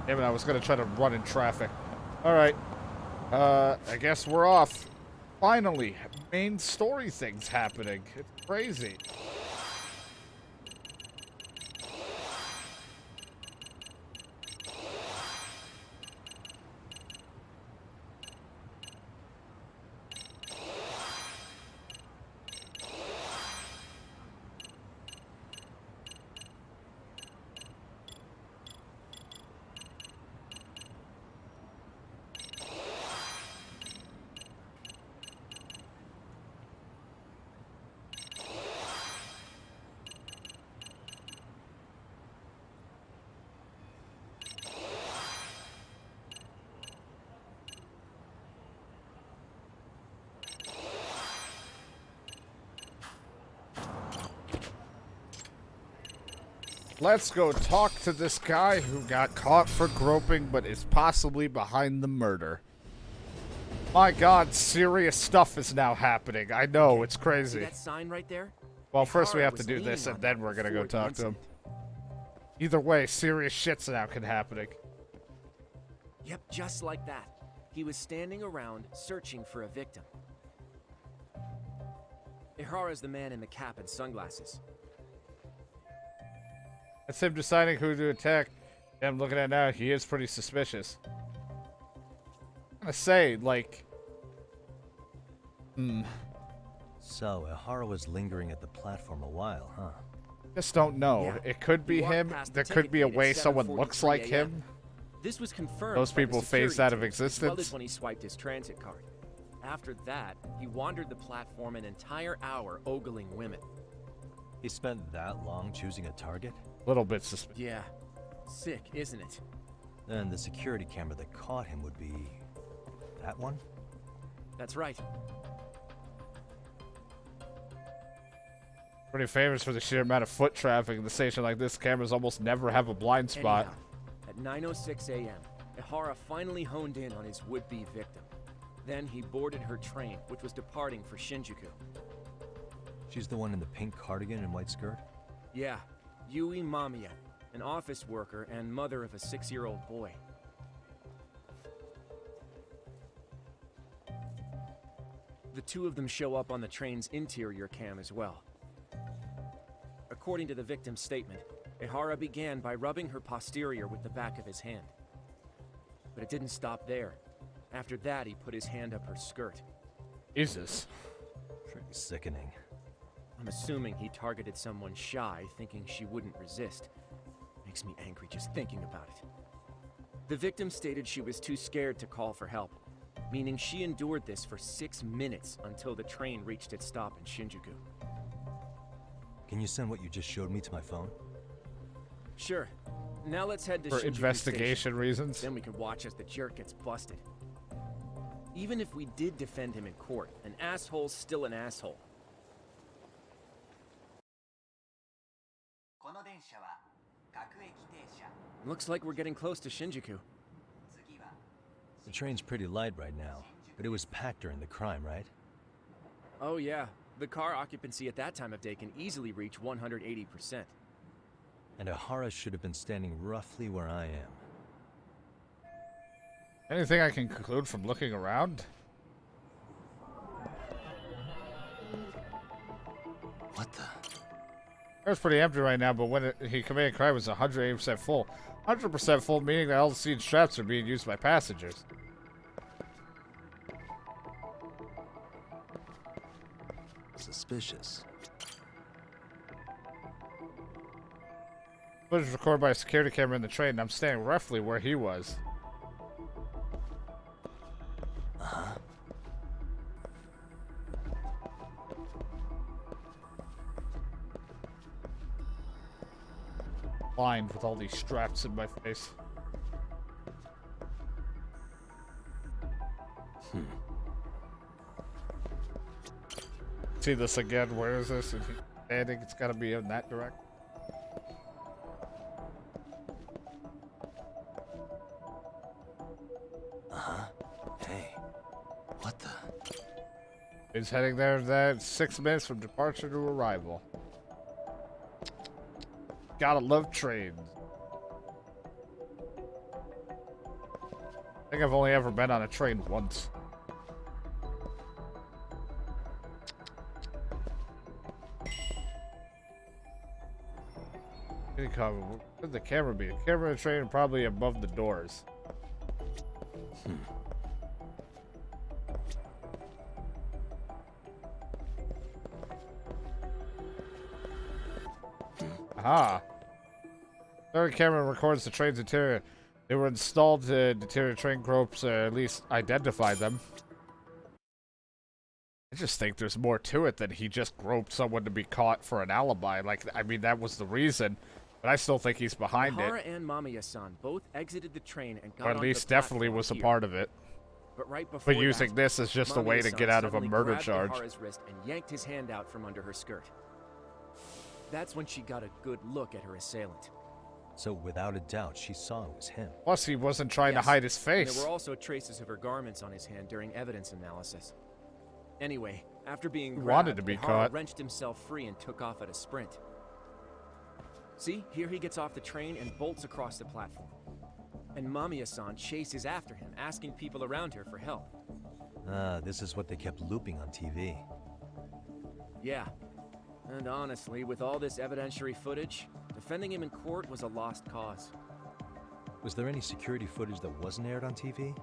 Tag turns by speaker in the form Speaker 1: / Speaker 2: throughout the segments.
Speaker 1: Damn it, I was gonna try to run in traffic. Alright. I guess we're off. Finally, main story things happening. It's crazy. Let's go talk to this guy who got caught for groping but is possibly behind the murder. My god, serious stuff is now happening. I know, it's crazy.
Speaker 2: See that sign right there?
Speaker 1: Well, first we have to do this and then we're gonna go talk to him. Either way, serious shit's now happening.
Speaker 2: Yep, just like that. He was standing around searching for a victim. Ihara's the man in the cap and sunglasses.
Speaker 1: That's him deciding who to attack. Yeah, I'm looking at it now, he is pretty suspicious. I'm gonna say, like...
Speaker 3: So, Ihara was lingering at the platform a while, huh?
Speaker 1: Just don't know.
Speaker 2: Yeah.
Speaker 1: It could be him. There could be a way someone looks like him.
Speaker 2: This was confirmed.
Speaker 1: Those people phased out of
Speaker 2: As well
Speaker 1: existence.
Speaker 2: as when he swiped his transit card. After that, he wandered the platform an entire hour ogling women.
Speaker 3: He spent that long choosing a target?
Speaker 1: Little bit suspicious.
Speaker 2: Yeah. Sick, isn't it?
Speaker 3: Then the security camera that caught him would be... that one?
Speaker 2: That's right.
Speaker 1: Pretty famous for the sheer amount of foot traffic in the station like this. Cameras almost never have a blind spot.
Speaker 2: Anyhow, at 9:06 a.m., Ihara finally honed in on his would-be victim. Then he boarded her train, which was departing for Shinjuku.
Speaker 3: She's the one in the pink cardigan and white skirt?
Speaker 2: Yeah, Yui Mamiya, an office worker and mother of a 6-year-old boy. The two of them show up on the train's interior cam as well. According to the victim's statement, Ihara began by rubbing her posterior with the back of his hand. But it didn't stop there. After that, he put his hand up her skirt.
Speaker 1: Jesus.
Speaker 3: Pretty sickening.
Speaker 2: I'm assuming he targeted someone shy, thinking she wouldn't resist. Makes me angry just thinking about it. The victim stated she was too scared to call for help, meaning she endured this for 6 minutes until the train reached its stop in Shinjuku.
Speaker 3: Can you send what you just showed me to my phone?
Speaker 2: Sure. Now let's head to
Speaker 1: For
Speaker 2: Shinjuku
Speaker 1: investigation
Speaker 2: Station.
Speaker 1: reasons.
Speaker 2: Then we can watch as the jerk gets busted. Even if we did defend him in court, an asshole's still an asshole. Looks like we're getting close to Shinjuku.
Speaker 3: The train's pretty light right now, but it was packed during the crime, right?
Speaker 2: Oh yeah, the car occupancy at that time of day can easily reach 180%.
Speaker 3: And Ihara should have been standing roughly where I am.
Speaker 1: Anything I can conclude from looking around?
Speaker 3: What the?
Speaker 1: It's pretty empty right now, but when he committed crime, it was 180% full. 100% full meaning that all the seat straps are being used by passengers.
Speaker 3: Suspicious.
Speaker 1: Footage recorded by a security camera in the train, and I'm standing roughly where he was.
Speaker 3: Uh-huh.
Speaker 1: Blind with all these straps in my face. See this again? Where is this? I think it's gotta be in that direction.
Speaker 3: Uh-huh. Hey. What the?
Speaker 1: He's heading there. That's 6 minutes from departure to arrival. Gotta love trains. think I've only ever been on a train once. Where'd the camera be? The camera and train are probably above the doors. Aha. Third camera records the train's interior. They were installed to deter train gropes, or at least identify them. I just think there's more to it than he just groped someone to be caught for an alibi. Like, I mean, that was the reason. But I still think he's behind
Speaker 2: Hara
Speaker 1: it.
Speaker 2: and Mamiya-san both exited the train and got
Speaker 1: Or at
Speaker 2: onto
Speaker 1: least
Speaker 2: the
Speaker 1: definitely
Speaker 2: platform
Speaker 1: was a
Speaker 2: here.
Speaker 1: part of it.
Speaker 2: But right before
Speaker 1: But using
Speaker 2: that,
Speaker 1: this as just a way to
Speaker 2: Mamiya-san
Speaker 1: get out of a
Speaker 2: suddenly
Speaker 1: murder
Speaker 2: grabbed
Speaker 1: charge.
Speaker 2: Hara's wrist and yanked his hand out from under her skirt. That's when she got a good look at her assailant.
Speaker 3: So without a doubt, she saw it was him.
Speaker 1: Plus, he wasn't trying to
Speaker 2: Yes,
Speaker 1: hide his
Speaker 2: and
Speaker 1: face.
Speaker 2: there were also traces of her garments on his hand during evidence analysis. Anyway, after being grabbed,
Speaker 1: Wanted to be
Speaker 2: Hara
Speaker 1: caught.
Speaker 2: wrenched himself free and took off at a sprint. See, here he gets off the train and bolts across the platform. And Mamiya-san chases after him, asking people around her for help.
Speaker 3: Ah, this is what they kept looping on TV.
Speaker 2: Yeah. And honestly, with all this evidentiary footage, defending him in court was a lost cause.
Speaker 3: Was there any security footage that wasn't aired on TV?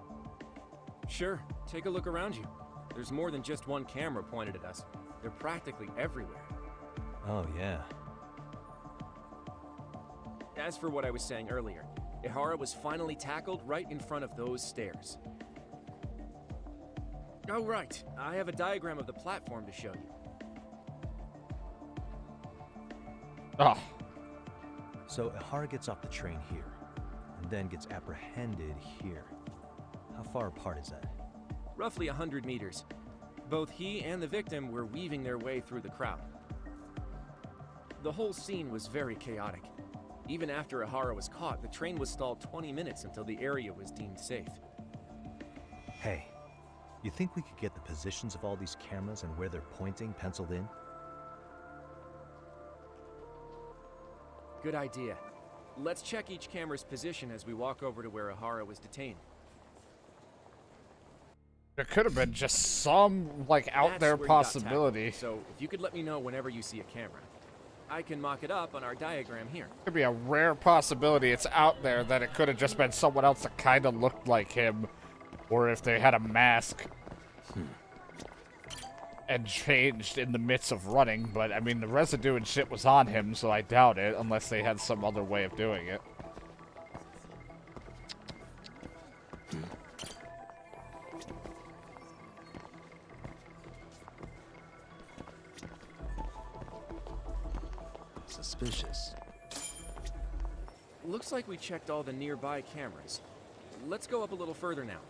Speaker 2: Sure, take a look around you. There's more than just one camera pointed at us. They're practically everywhere.
Speaker 3: Oh, yeah.
Speaker 2: As for what I was saying earlier, Ihara was finally tackled right in front of those stairs. Oh, right. I have a diagram of the platform to show you.
Speaker 1: Oh,
Speaker 3: So Ihara gets off the train here, and then gets apprehended here. How far apart is that?
Speaker 2: Roughly 100 meters. Both he and the victim were weaving their way through the crowd. The whole scene was very chaotic. Even after Ihara was caught, the train was stalled 20 minutes until the area was deemed safe.
Speaker 3: Hey, you think we could get the positions of all these cameras and where they're pointing penciled in?
Speaker 2: Good idea. Let's check each camera's position as we walk over to where Ihara was detained.
Speaker 1: there could have been just some, like, out
Speaker 2: That's
Speaker 1: there
Speaker 2: where he got
Speaker 1: possibility.
Speaker 2: tackled. So if you could let me know whenever you see a camera, I can mock it up on our diagram here.
Speaker 1: Could be a rare possibility it's out there that it could have just been someone else that kind of looked like him. Or if they had a mask. And changed in the midst of running, but I mean the residue and shit was on him, so I doubt it, unless they had some other way of doing it.
Speaker 3: Suspicious.
Speaker 2: Looks like we checked all the nearby cameras. Let's go up a little further now.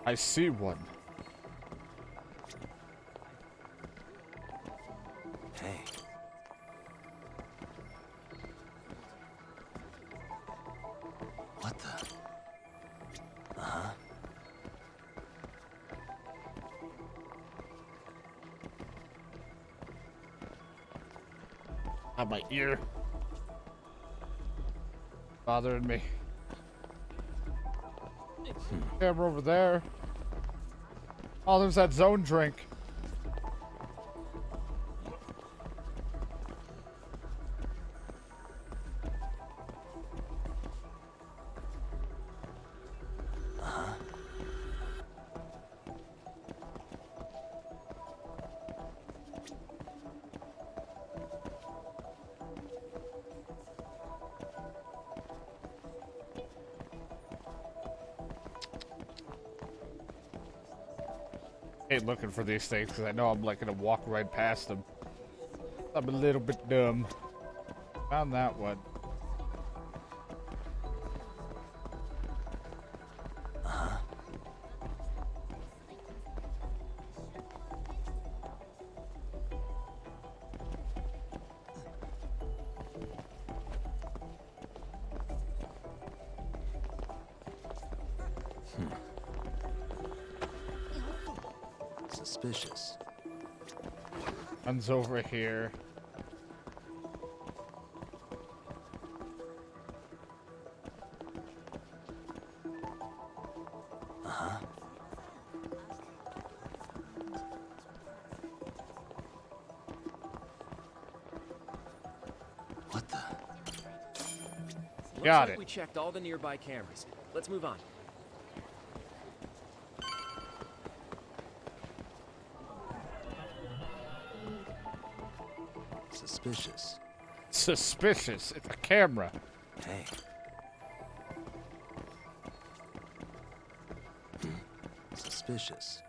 Speaker 1: I see one.
Speaker 3: Hey. What the? Uh-huh.
Speaker 1: On my ear. Bothering me. Camera over there. Oh, there's that zone drink. I hate looking for these things because I know I'm like gonna walk right past them. I'm a little bit dumb. Found that one.
Speaker 3: Suspicious.
Speaker 1: Guns over here.
Speaker 3: What the?
Speaker 1: Got
Speaker 2: Looks like
Speaker 1: it.
Speaker 2: we checked all the nearby cameras. Let's move on.
Speaker 3: Suspicious.
Speaker 1: Suspicious. It's a camera.
Speaker 3: Hey. Suspicious.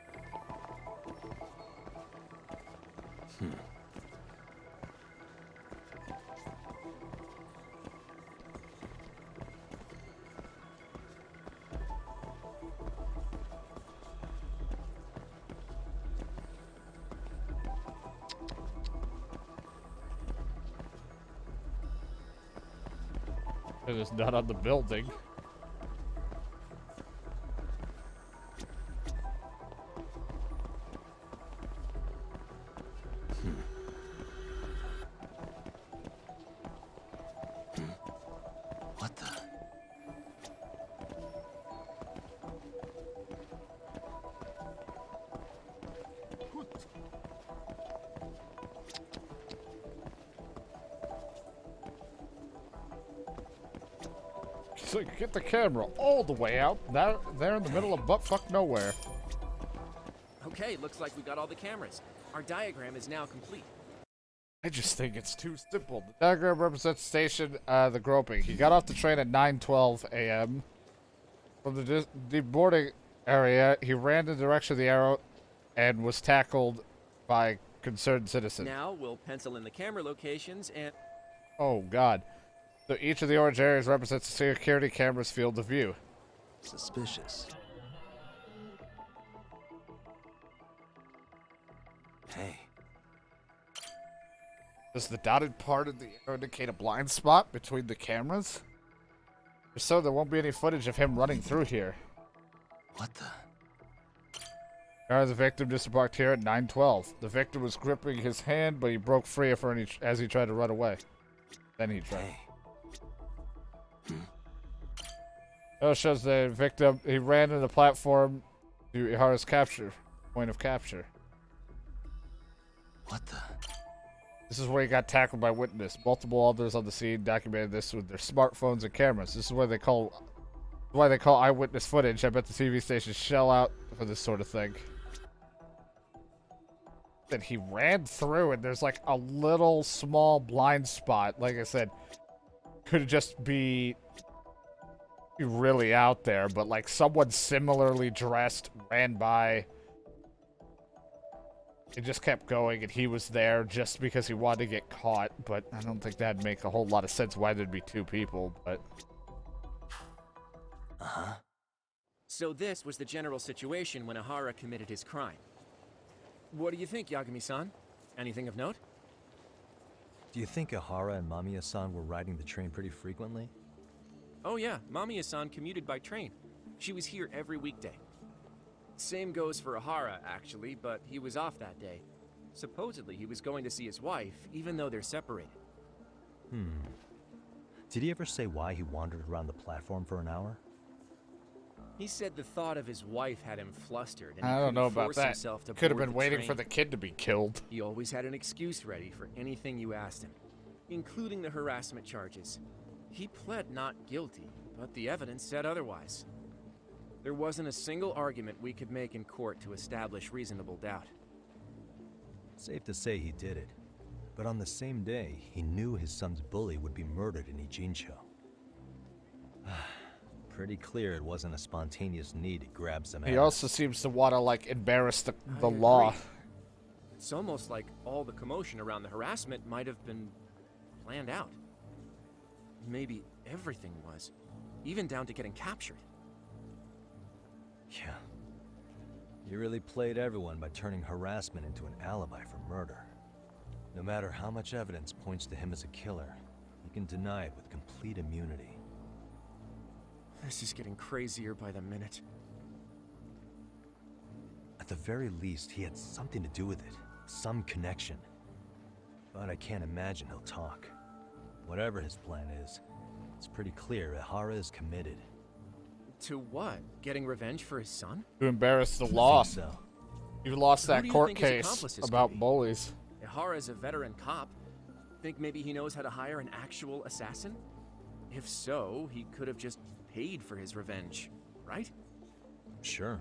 Speaker 1: It is not on the building.
Speaker 3: What the?
Speaker 1: So you get the camera all the way out. There in the middle of buttfuck nowhere.
Speaker 2: Okay, looks like we got all the cameras. Our diagram is now complete.
Speaker 1: I just think it's too simple. The diagram represents station, the groping. He got off the train at 9:12 a.m. From the deboarding area, he ran in the direction of the arrow and was tackled by concerned citizens.
Speaker 2: Now we'll pencil in the camera locations and...
Speaker 1: Oh, God. So each of the orange areas represents a security camera's field of view.
Speaker 3: Suspicious. Hey.
Speaker 1: Does the dotted part of the arrow indicate a blind spot between the cameras? If so, there won't be any footage of him running through here.
Speaker 3: What the?
Speaker 1: The victim disembarked here at 9:12. The victim was gripping his hand, but he broke free of her as he tried to run away. Then he tried.
Speaker 3: Hey.
Speaker 1: It shows the victim, he ran in the platform to Ihara's point of capture.
Speaker 3: What the?
Speaker 1: This is where he got tackled by witness. Multiple others on the scene documented this with their smartphones and cameras. This is why they call eyewitness footage. I bet the TV stations shell out for this sort of thing. That he ran through and there's like a little small blind spot. Like I said, could just be really out there, but like someone similarly dressed ran by. It just kept going, and he was there just because he wanted to get caught, but I don't think that'd make a whole lot of sense why there'd be two people, but...
Speaker 3: Uh-huh.
Speaker 2: So this was the general situation when Ihara committed his crime. What do you think, Yagami-san? Anything of note?
Speaker 3: Do you think Ihara and Mamiya-san were riding the train pretty frequently?
Speaker 2: Oh yeah, Mamiya-san commuted by train. She was here every weekday. Same goes for Ihara, actually, but he was off that day. Supposedly, he was going to see his wife, even though they're separated.
Speaker 3: Did he ever say why he wandered around the platform for an hour?
Speaker 2: He said the thought of his wife had him flustered, and he
Speaker 1: I don't know
Speaker 2: couldn't
Speaker 1: about
Speaker 2: force
Speaker 1: that.
Speaker 2: himself to
Speaker 1: Could have
Speaker 2: board
Speaker 1: been
Speaker 2: the
Speaker 1: waiting
Speaker 2: train.
Speaker 1: for the kid to be killed.
Speaker 2: He always had an excuse ready for anything you asked him, including the harassment charges. He pled not guilty, but the evidence said otherwise. There wasn't a single argument we could make in court to establish reasonable doubt.
Speaker 3: Safe to say he did it. But on the same day, he knew his son's bully would be murdered in Ijincho. Pretty clear it wasn't a spontaneous need to grab some
Speaker 1: He
Speaker 3: ass.
Speaker 1: also seems to want to, like, embarrass the
Speaker 2: I
Speaker 1: law.
Speaker 2: agree. It's almost like all the commotion around the harassment might have been planned out. Maybe everything was, even down to getting captured.
Speaker 3: Yeah. You really played everyone by turning harassment into an alibi for murder. No matter how much evidence points to him as a killer, you can deny it with complete immunity.
Speaker 2: This is getting crazier by the minute.
Speaker 3: At the very least, he had something to do with it. Some connection. but I can't imagine he'll talk. Whatever his plan is, it's pretty clear Ihara is committed.
Speaker 2: To what? Getting revenge for his son?
Speaker 1: To embarrass the
Speaker 3: I
Speaker 1: law.
Speaker 3: think so.
Speaker 1: You lost
Speaker 2: Who
Speaker 1: that
Speaker 2: do you
Speaker 1: court
Speaker 2: think his
Speaker 1: case
Speaker 2: accomplices could
Speaker 1: about
Speaker 2: be?
Speaker 1: bullies.
Speaker 2: Ihara's a veteran cop. Think maybe he knows how to hire an actual assassin? If so, he could have just paid for his revenge, right?
Speaker 3: Sure,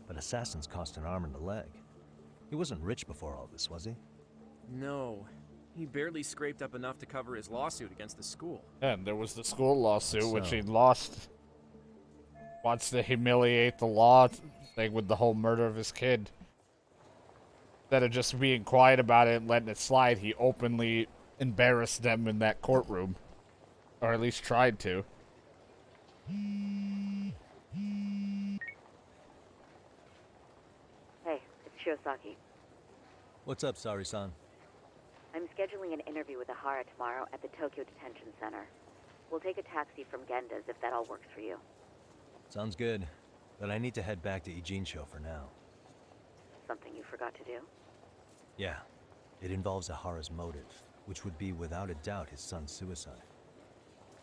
Speaker 3: but assassins cost an arm and a leg. He wasn't rich before all this, was he?
Speaker 2: No. He barely scraped up enough to cover his lawsuit against the school.
Speaker 1: And there was the school lawsuit, which
Speaker 3: So-
Speaker 1: he lost. Wants to humiliate the law thing with the whole murder of his kid. Instead of just being quiet about it and letting it slide, he openly embarrassed them in that courtroom. Or at least tried to.
Speaker 4: Hey, it's Shiosaki.
Speaker 3: What's up, Sari-san?
Speaker 4: I'm scheduling an interview with Ihara tomorrow at the Tokyo Detention Center. We'll take a taxi from Genda's if that all works for you.
Speaker 3: Sounds good, but I need to head back to Ijincho for now.
Speaker 4: Something you forgot to do?
Speaker 3: Yeah, it involves Ihara's motive, which would be without a doubt his son's suicide.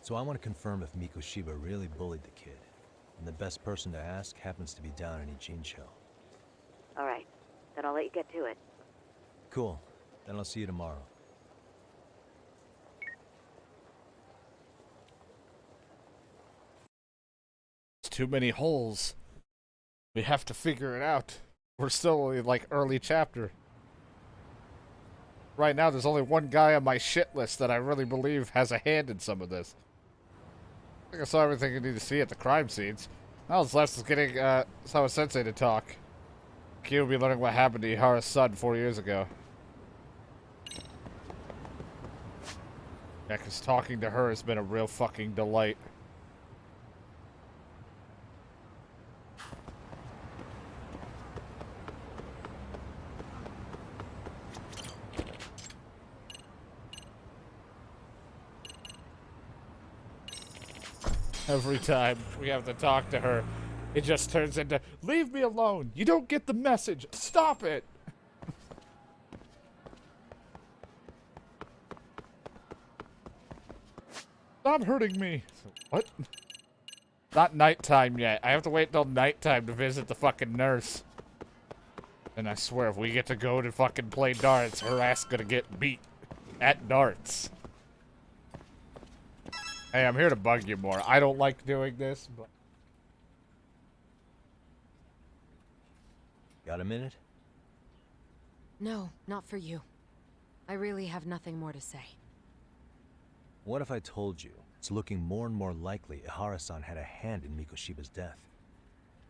Speaker 3: So I want to confirm if Mikoshiba really bullied the kid, and the best person to ask happens to be down in Ijincho.
Speaker 4: All right, then I'll let you get to it.
Speaker 3: Cool, then I'll see you tomorrow.
Speaker 1: It's too many holes. We have to figure it out. We're still in, like, early chapter. Right now, there's only one guy on my shit list that I really believe has a hand in some of this. I think I saw everything I need to see at the crime scenes. Now what's left is getting Sawa Sensei to talk. Kyo will be learning what happened to Ihara's son 4 years ago. Yeah, because talking to her has been a real fucking delight. Every time we have to talk to her, it just turns into, leave me alone. You don't get the message. Stop it. Stop hurting me. What? Not nighttime yet. I have to wait till nighttime to visit the fucking nurse. And I swear, if we get to go to fucking play darts, her ass gonna get beat at darts. Hey, I'm here to bug you more. I don't like doing this, but...
Speaker 3: Got a minute?
Speaker 5: No, not for you. I really have nothing more to say.
Speaker 3: What if I told you it's looking more and more likely Ihara-san had a hand in Mikoshiba's death?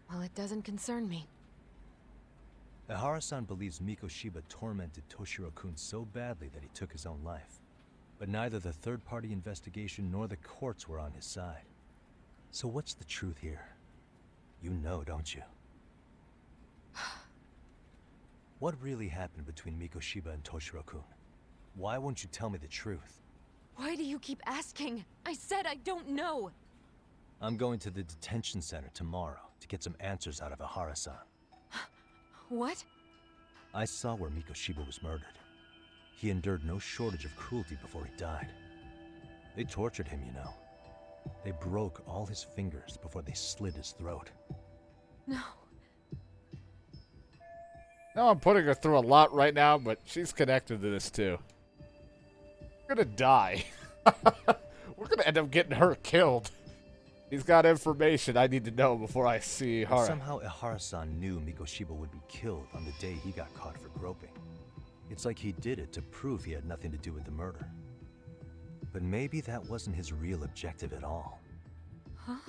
Speaker 5: Well, it doesn't concern me.
Speaker 3: Ihara-san believes Mikoshiba tormented Toshiro-kun so badly that he took his own life. But neither the third-party investigation nor the courts were on his side. So what's the truth here? You know, don't you? What really happened between Mikoshiba and Toshiro-kun? Why won't you tell me the truth?
Speaker 5: Why do you keep asking? I said I don't know!
Speaker 3: I'm going to the detention center tomorrow to get some answers out of Ihara-san.
Speaker 5: What?
Speaker 3: I saw where Mikoshiba was murdered. He endured no shortage of cruelty before he died. They tortured him, you know. They broke all his fingers before they slit his throat.
Speaker 5: No.
Speaker 1: Now I'm putting her through a lot right now, but she's connected to this too. We're gonna die. We're gonna end up getting her killed. He's got information I need to know before I see
Speaker 3: But
Speaker 1: Ihara.
Speaker 3: somehow Ihara-san knew Mikoshiba would be killed on the day he got caught for groping. It's like he did it to prove he had nothing to do with the murder. But maybe that wasn't his real objective at all.
Speaker 5: Huh?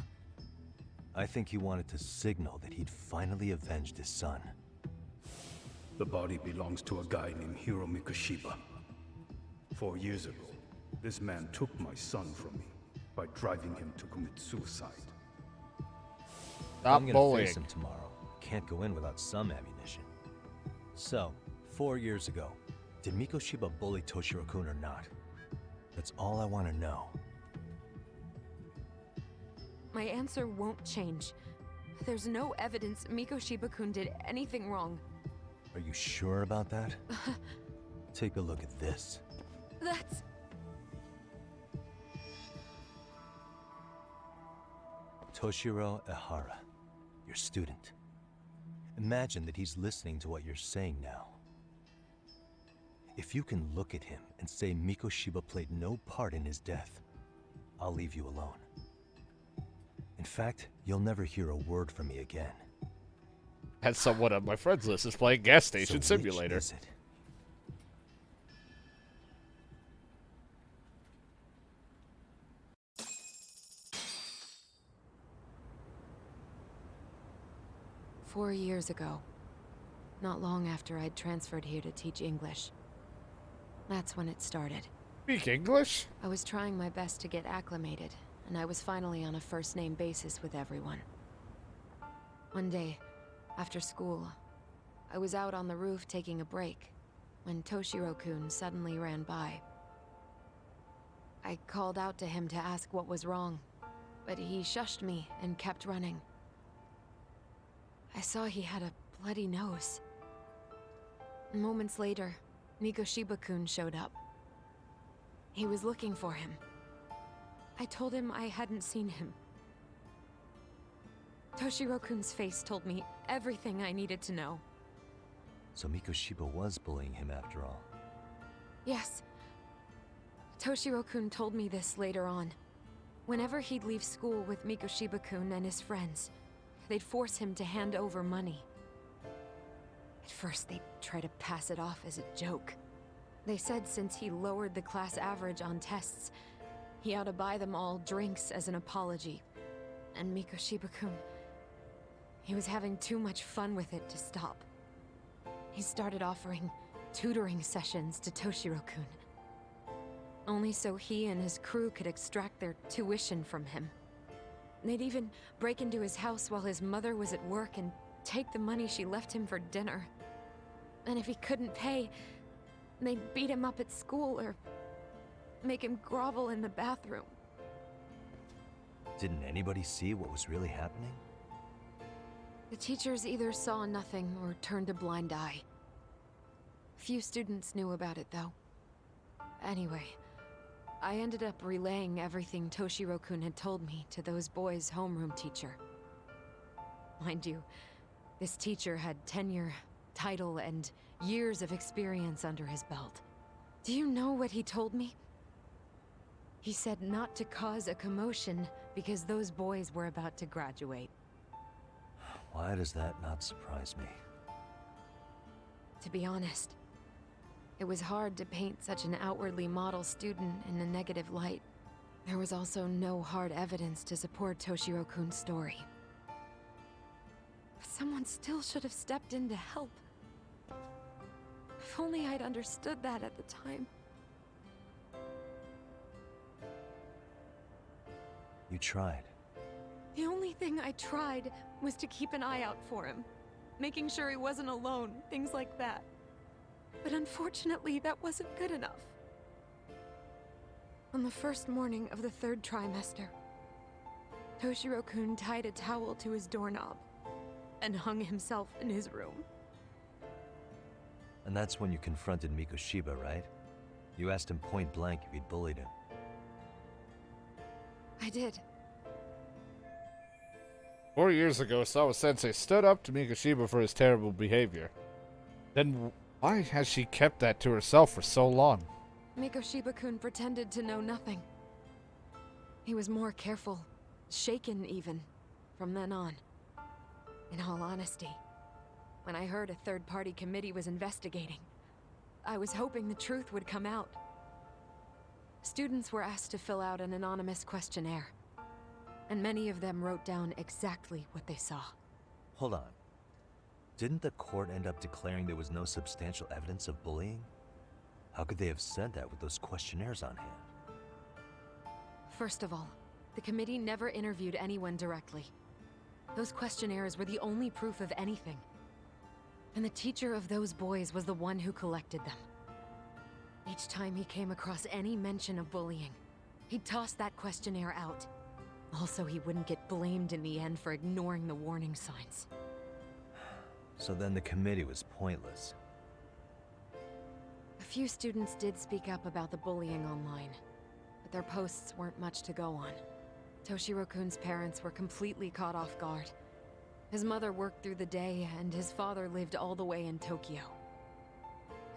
Speaker 3: I think he wanted to signal that he'd finally avenged his son.
Speaker 6: The body belongs to a guy named Hiro Mikoshiba. 4 years ago, this man took my son from me by driving him to commit suicide.
Speaker 1: Stop
Speaker 3: I'm gonna
Speaker 1: bullying.
Speaker 3: face him tomorrow. Can't go in without some ammunition. So, 4 years ago, did Mikoshiba bully Toshiro-kun or not? That's all I want to know.
Speaker 5: My answer won't change. There's no evidence Mikoshiba-kun did anything wrong.
Speaker 3: Are you sure about that? Take a look at this.
Speaker 5: That's...
Speaker 3: Toshiro Ehara, your student. Imagine that he's listening to what you're saying now. If you can look at him and say Mikoshiba played no part in his death, I'll leave you alone. In fact, you'll never hear a word from me again.
Speaker 1: Had someone on my friends list is playing Gas
Speaker 3: So
Speaker 1: Station
Speaker 3: which
Speaker 1: Simulator.
Speaker 3: is it?
Speaker 5: "4 years ago, not long after I'd transferred here to teach English. That's when it started.
Speaker 1: Speak English?
Speaker 5: I was trying my best to get acclimated, and I was finally on a first-name basis with everyone. One day, after school, I was out on the roof taking a break, when Toshiro-kun suddenly ran by. I called out to him to ask what was wrong, but he shushed me and kept running. I saw he had a bloody nose. Moments later, Mikoshiba-kun showed up. He was looking for him. I told him I hadn't seen him. Toshiro-kun's face told me everything I needed to know.
Speaker 3: So Mikoshiba was bullying him after all.
Speaker 5: Yes. Toshiro-kun told me this later on. Whenever he'd leave school with Mikoshiba-kun and his friends, they'd force him to hand over money. At first, they'd try to pass it off as a joke. They said since he lowered the class average on tests, he ought to buy them all drinks as an apology. And Mikoshiba-kun, he was having too much fun with it to stop. He started offering tutoring sessions to Toshiro-kun, only so he and his crew could extract their tuition from him. They'd even break into his house while his mother was at work and take the money she left him for dinner. And if he couldn't pay, they'd beat him up at school or make him grovel in the bathroom.
Speaker 3: Didn't anybody see what was really happening?
Speaker 5: The teachers either saw nothing or turned a blind eye. Few students knew about it, though. Anyway, I ended up relaying everything Toshiro-kun had told me to those boys' homeroom teacher. Mind you, this teacher had tenure, title, and years of experience under his belt. Do you know what he told me? He said not to cause a commotion because those boys were about to graduate.
Speaker 3: Why does that not surprise me?
Speaker 5: To be honest, it was hard to paint such an outwardly model student in a negative light. There was also no hard evidence to support Toshiro-kun's story. But someone still should have stepped in to help. If only I'd understood that at the time.
Speaker 3: You tried.
Speaker 5: The only thing I tried was to keep an eye out for him, making sure he wasn't alone, things like that. But unfortunately, that wasn't good enough. On the first morning of the 3rd trimester, Toshiro-kun tied a towel to his doorknob and hung himself in his room.
Speaker 3: And that's when you confronted Mikoshiba, right? You asked him point blank if he'd bullied him.
Speaker 5: I did.
Speaker 1: 4 years ago, Sawa-sensei stood up to Mikoshiba for his terrible behavior. Then why has she kept that to herself for so long?
Speaker 5: Mikoshiba-kun pretended to know nothing. He was more careful, shaken even, from then on. In all honesty, when I heard a third-party committee was investigating, I was hoping the truth would come out. Students were asked to fill out an anonymous questionnaire, and many of them wrote down exactly what they saw.
Speaker 3: Hold on. Didn't the court end up declaring there was no substantial evidence of bullying? How could they have said that with those questionnaires on hand?
Speaker 5: First of all, the committee never interviewed anyone directly. Those questionnaires were the only proof of anything. And the teacher of those boys was the one who collected them. Each time he came across any mention of bullying, he'd toss that questionnaire out. Also, he wouldn't get blamed in the end for ignoring the warning signs.
Speaker 3: So then the committee was pointless.
Speaker 5: A few students did speak up about the bullying online, but their posts weren't much to go on. Toshiro-kun's parents were completely caught off guard. His mother worked through the day, and his father lived all the way in Tokyo.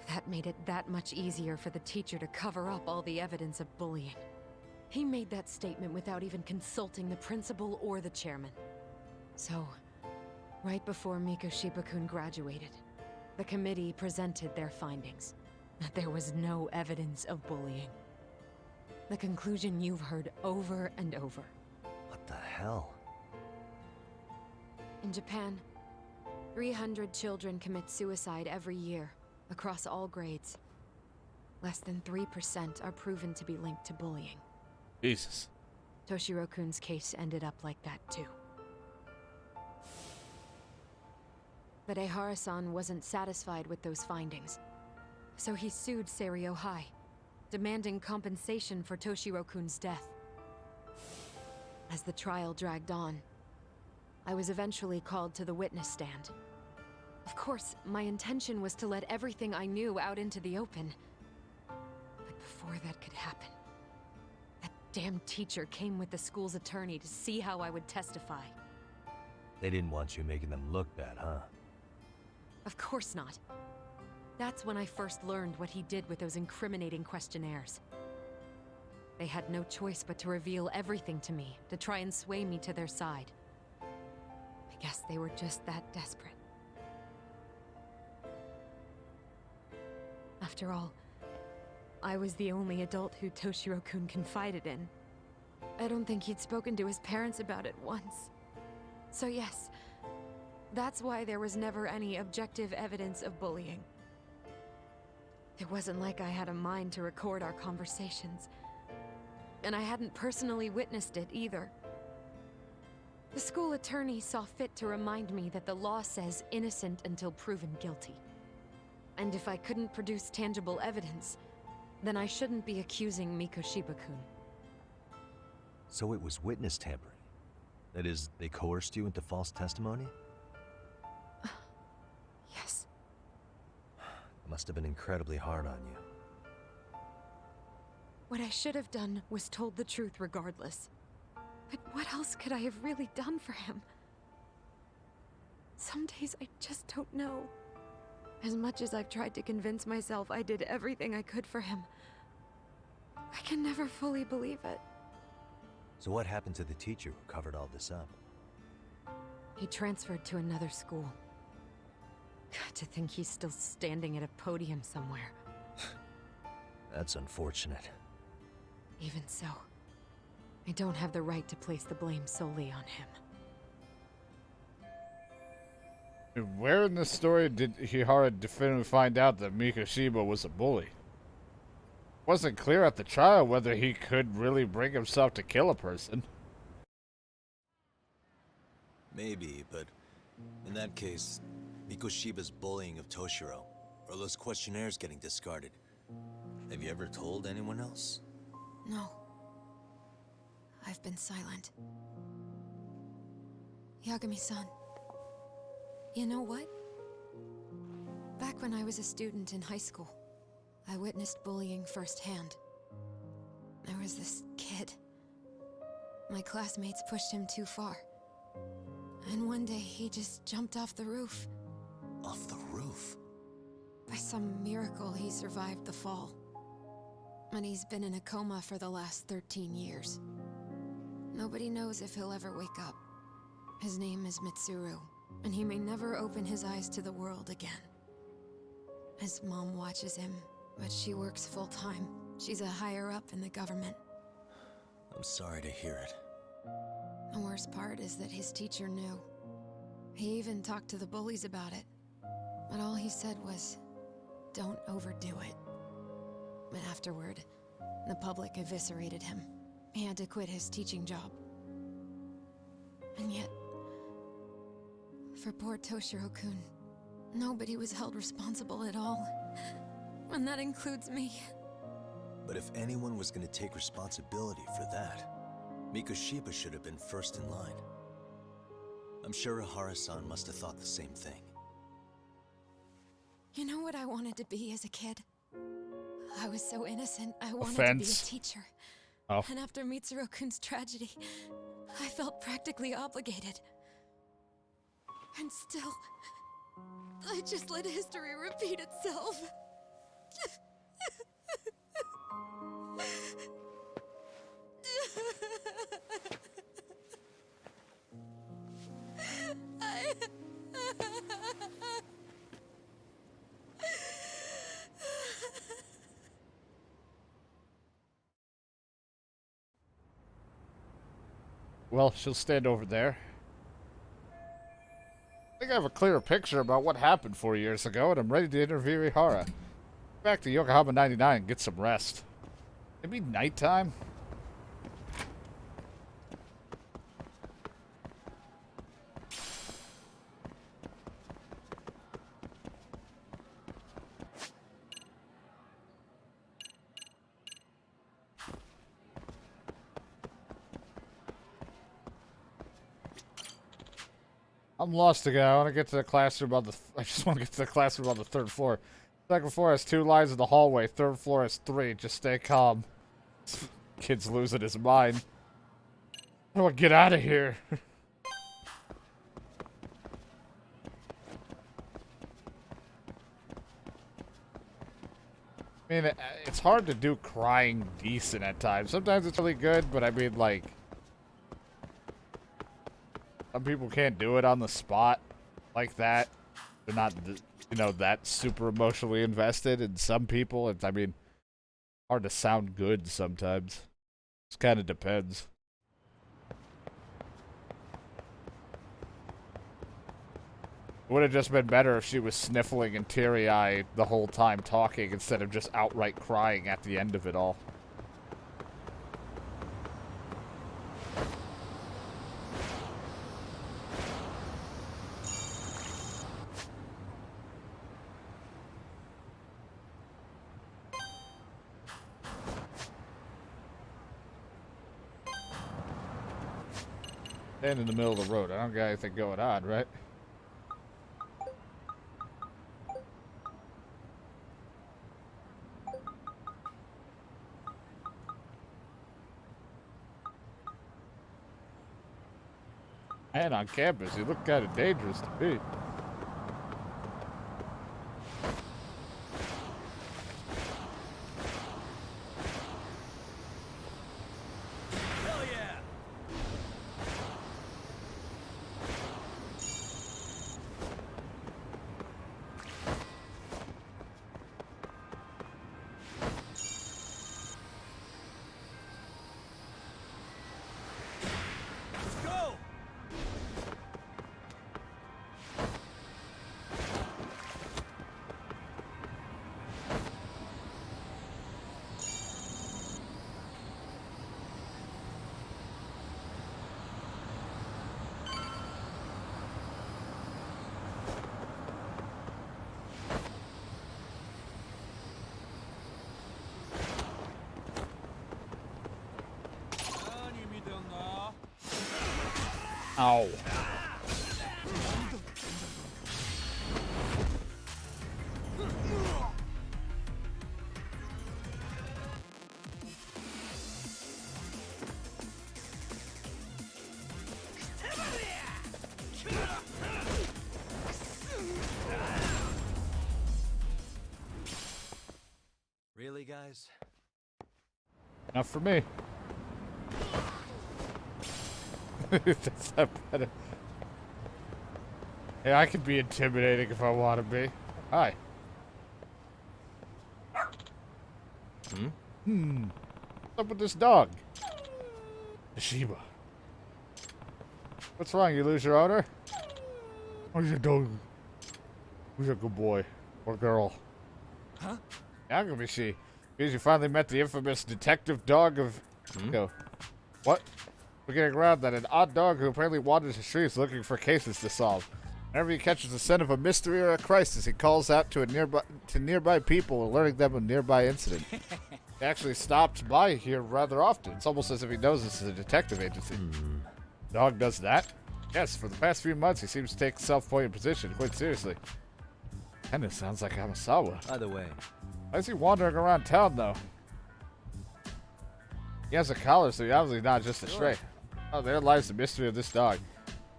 Speaker 5: That made it that much easier for the teacher to cover up all the evidence of bullying. He made that statement without even consulting the principal or the chairman. So, right before Mikoshiba-kun graduated, the committee presented their findings, that there was no evidence of bullying. The conclusion you've heard over and over.
Speaker 3: What the hell?
Speaker 5: In Japan, 300 children commit suicide every year, across all grades. Less than 3% are proven to be linked to bullying.
Speaker 1: Jesus.
Speaker 5: Toshiro-kun's case ended up like that too. But Ehara-san wasn't satisfied with those findings, so he sued Seiryo High, demanding compensation for Toshiro-kun's death. As the trial dragged on, I was eventually called to the witness stand. Of course, my intention was to let everything I knew out into the open. But before that could happen, that damn teacher came with the school's attorney to see how I would testify.
Speaker 3: They didn't want you making them look bad, huh?
Speaker 5: Of course not. That's when I first learned what he did with those incriminating questionnaires. They had no choice but to reveal everything to me, to try and sway me to their side. I guess they were just that desperate. After all, I was the only adult who Toshiro-kun confided in. I don't think he'd spoken to his parents about it once. So yes, that's why there was never any objective evidence of bullying. It wasn't like I had a mind to record our conversations. And I hadn't personally witnessed it either. The school attorney saw fit to remind me that the law says innocent until proven guilty. And if I couldn't produce tangible evidence, then I shouldn't be accusing Mikoshiba-kun.
Speaker 3: So it was witness tampering? That is, they coerced you into false testimony?
Speaker 5: Yes.
Speaker 3: It must have been incredibly hard on you.
Speaker 5: What I should have done was told the truth regardless. But what else could I have really done for him? Some days I just don't know. As much as I've tried to convince myself I did everything I could for him, I can never fully believe it.
Speaker 3: So what happened to the teacher who covered all this up?
Speaker 5: He transferred to another school. To think he's still standing at a podium somewhere.
Speaker 3: That's unfortunate.
Speaker 5: Even so, I don't have the right to place the blame solely on him.
Speaker 1: Where in this story did Hihara definitively find out that Mikoshiba was a bully? It wasn't clear at the trial whether he could really bring himself to kill a person.
Speaker 3: Maybe, but in that case, Mikoshiba's bullying of Toshiro, or those questionnaires getting discarded. Have you ever told anyone else?
Speaker 5: No. I've been silent. Yagami-san. You know what? Back when I was a student in high school, I witnessed bullying firsthand. There was this kid. My classmates pushed him too far. And one day he just jumped off the roof.
Speaker 3: Off the roof?
Speaker 5: By some miracle, he survived the fall. And he's been in a coma for the last 13 years. Nobody knows if he'll ever wake up. His name is Mitsuru, and he may never open his eyes to the world again. His mom watches him, but she works full-time. She's a higher-up in the government.
Speaker 3: I'm sorry to hear it.
Speaker 5: The worst part is that his teacher knew. He even talked to the bullies about it. But all he said was, don't overdo it. But afterward, the public eviscerated him. He had to quit his teaching job. And yet, for poor Toshiro-kun, nobody was held responsible at all. And that includes me.
Speaker 3: But if anyone was going to take responsibility for that, Mikoshiba should have been first in line. I'm sure Ihara-san must have thought the same thing.
Speaker 5: You know what I wanted to be as a kid? I was so innocent. I wanted
Speaker 1: Offense.
Speaker 5: to be a teacher.
Speaker 1: Oh.
Speaker 5: And after Mitsuru-kun's tragedy, I felt practically obligated. And still, I just let history repeat itself.
Speaker 1: Well, she'll stand over there. I think I have a clearer picture about what happened 4 years ago, and I'm ready to interview Ihara. Back to Yokohama 99 and get some rest. Maybe nighttime? I'm lost again. I want to get to the classroom on the... I just want to get to the classroom on the 3rd floor. 2nd floor has 2 lines in the hallway. 3rd floor has 3. Just stay calm. Kid's losing his mind. I want to get out of here. I mean, it's hard to do crying decent at times. Sometimes it's really good, but I mean, like... Some people can't do it on the spot like that. They're not, you know, that super emotionally invested. And some people, it's, I mean, hard to sound good sometimes. Just kind of depends. It would have just been better if she was sniffling and teary-eyed the whole time talking instead of just outright crying at the end of it all. And in the middle of the road. I don't got anything going on, right? And on campus, you look kind of dangerous to me.
Speaker 2: Hell yeah! Let's go!
Speaker 1: Ow.
Speaker 3: Really, guys?
Speaker 1: Not for me. That's not better. Hey, I can be intimidating if I want to be. Hi. What's up with this dog? Shiba. What's wrong? You lose your owner? Where's your dog? Who's a good boy or girl?
Speaker 2: Huh?
Speaker 1: How can be she? Because you finally met the infamous detective dog of... Go. What? We're getting around that an odd dog who apparently wanders the streets looking for cases to solve. Whenever he catches the scent of a mystery or a crisis, he calls out to nearby people, alerting them of a nearby incident. He actually stops by here rather often. It's almost as if he knows this is a detective agency. Dog does that? Yes, for the past few months, he seems to take a self-pointed position quite seriously. Kinda sounds like Hamasawa.
Speaker 3: Either way,
Speaker 1: Why is he wandering around town, though? He has a collar, so he's obviously not just a stray. Oh, there lies the mystery of this dog.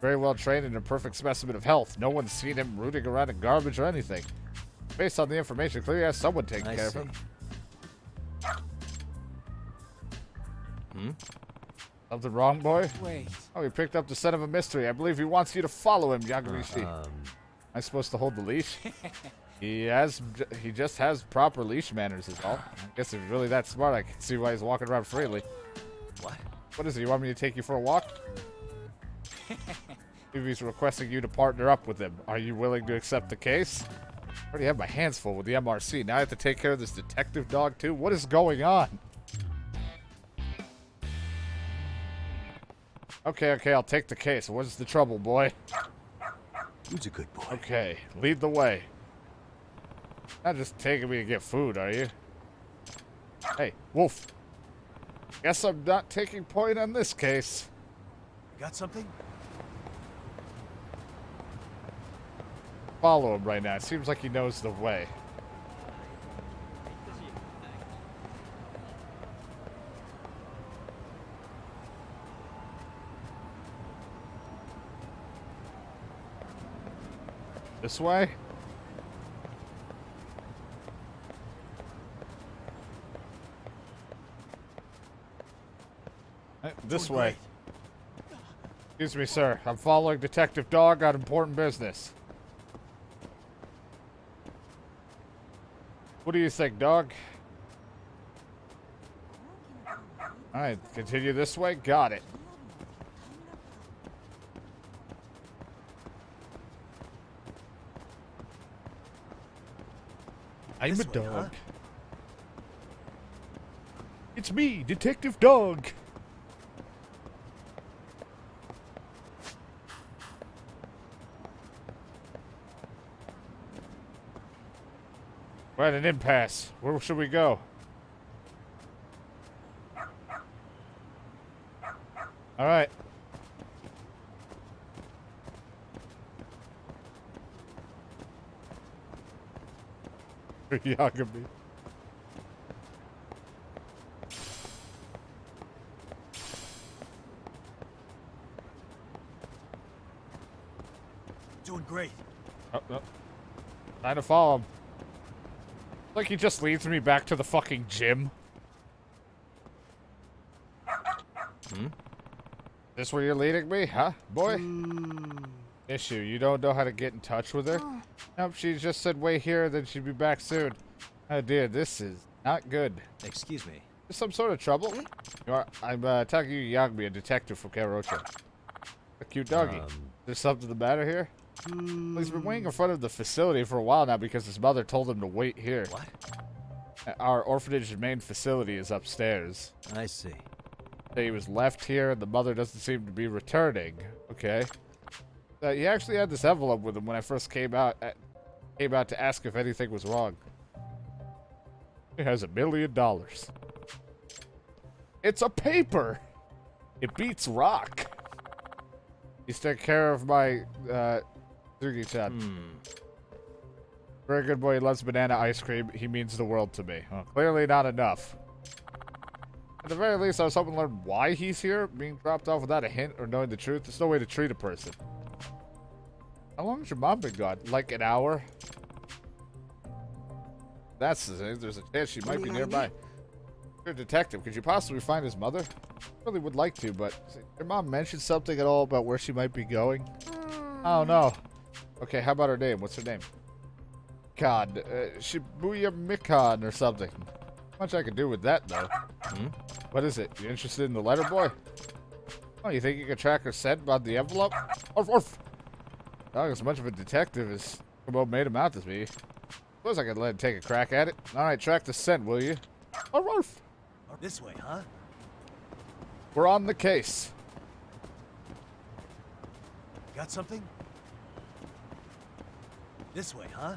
Speaker 1: Very well trained and a perfect specimen of health. No one's seen him rooting around in garbage or anything. Based on the information, clearly has someone taking care of him. Something wrong, boy?
Speaker 2: Wait.
Speaker 1: Oh, he picked up the scent of a mystery. I believe he wants you to follow him, Yagamishi. Am I supposed to hold the leash? He just has proper leash manners is all. I guess if he's really that smart, I can see why he's walking around freely.
Speaker 2: What?
Speaker 1: What is it? You want me to take you for a walk? If he's requesting you to partner up with him, are you willing to accept the case? I already have my hands full with the MRC. Now I have to take care of this detective dog too? What is going on? Okay, I'll take the case. What's the trouble, boy?
Speaker 3: Who's a good boy?
Speaker 1: Okay, lead the way. Not just taking me to get food, are you? Hey, Wolf. Guess I'm not taking point on this case.
Speaker 3: Got something?
Speaker 1: Follow him right now. It seems like he knows the way. This way? This way. Excuse me, sir. I'm following Detective Dog on important business. What do you think, dog? Alright, continue this way. Got it. I'm a dog. Huh? It's me, Detective Dog. We're at an impasse. Where should we go? All right. Yagami.
Speaker 3: Doing great.
Speaker 1: Oh, no. Trying to follow him. Like he just leads me back to the fucking gym. This where you're leading me, huh, boy? Issue, you don't know how to get in touch with her? Nope, she just said wait here, then she'd be back soon. Oh dear, this is not good.
Speaker 3: Excuse me.
Speaker 1: Is some sort of trouble? I'm talking to you, Yagami, a detective from Karocha. A cute doggy. There's something the matter here? Well, he's been waiting in front of the facility for a while now because his mother told him to wait here.
Speaker 3: What?
Speaker 1: Our orphanage main facility is upstairs.
Speaker 3: I see.
Speaker 1: He was left here and the mother doesn't seem to be returning. Okay. He actually had this envelope with him when I first came out to ask if anything was wrong. He has $1 million. It's a paper! It beats rock. He's taking care of my, Sugi-chan. Very good boy. He loves banana ice cream. He means the world to me. Well, clearly not enough. At the very least, I was hoping to learn why he's here. Being dropped off without a hint or knowing the truth. There's no way to treat a person. How long has your mom been gone? Like an hour? That's the thing. There's a chance she might be nearby. You're a detective. Could you possibly find his mother? I really would like to, but your mom mentioned something at all about where she might be going? I don't know. Okay, how about her name? What's her name? God, Shibuya Mikan or something. Not much I could do with that, though. What is it? You interested in the letter, boy? Oh, you think you can track her scent about the envelope? Orf, orf. Dog, as much of a detective as Kubo made him out to be. Suppose I could let him take a crack at it. Alright, track the scent, will you? Orf, orf.
Speaker 3: This way, huh?
Speaker 1: We're on the case.
Speaker 3: Got something? This way, huh?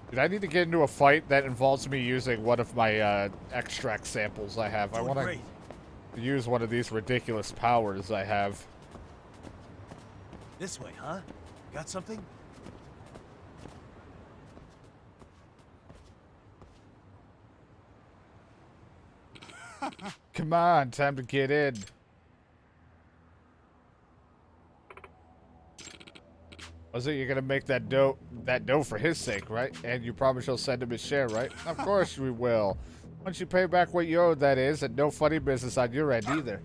Speaker 1: Dude, I need to get into a fight that involves me using one of my extract samples I have. I want to use one of these ridiculous powers I have.
Speaker 3: This way, huh? Got something?
Speaker 1: Come on, time to get in. Was it you're gonna make that dough for his sake, right? And you promise you'll send him his share, right? Of course we will. Once you pay back what you owe, that is, and no funny business on your end either.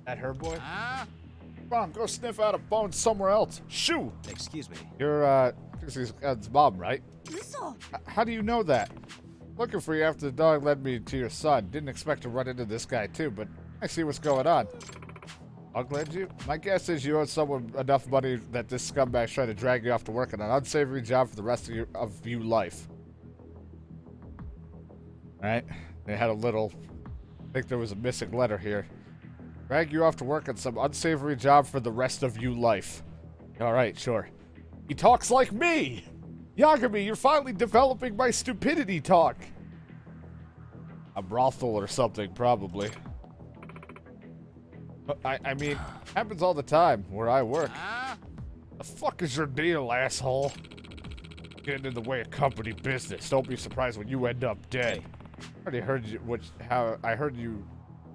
Speaker 1: That her boy? Come on, go sniff out a bone somewhere else. Shoo!
Speaker 3: Excuse me.
Speaker 1: You're his mom, right? How do you know that? Looking for you after the dog led me to your son. Didn't expect to run into this guy too, but I see what's going on. Dog led you? My guess is you owed someone enough money that this scumbag's trying to drag you off to work on an unsavory job for the rest of your life. Right? They had a little... I think there was a missing letter here. Drag you off to work on some unsavory job for the rest of you life. Alright, sure. He talks like me! Yagami, you're finally developing my stupidity talk! A brothel or something, probably. I mean, happens all the time where I work. The fuck is your deal, asshole? Getting in the way of company business. Don't be surprised when you end up dead. I already heard you, I heard you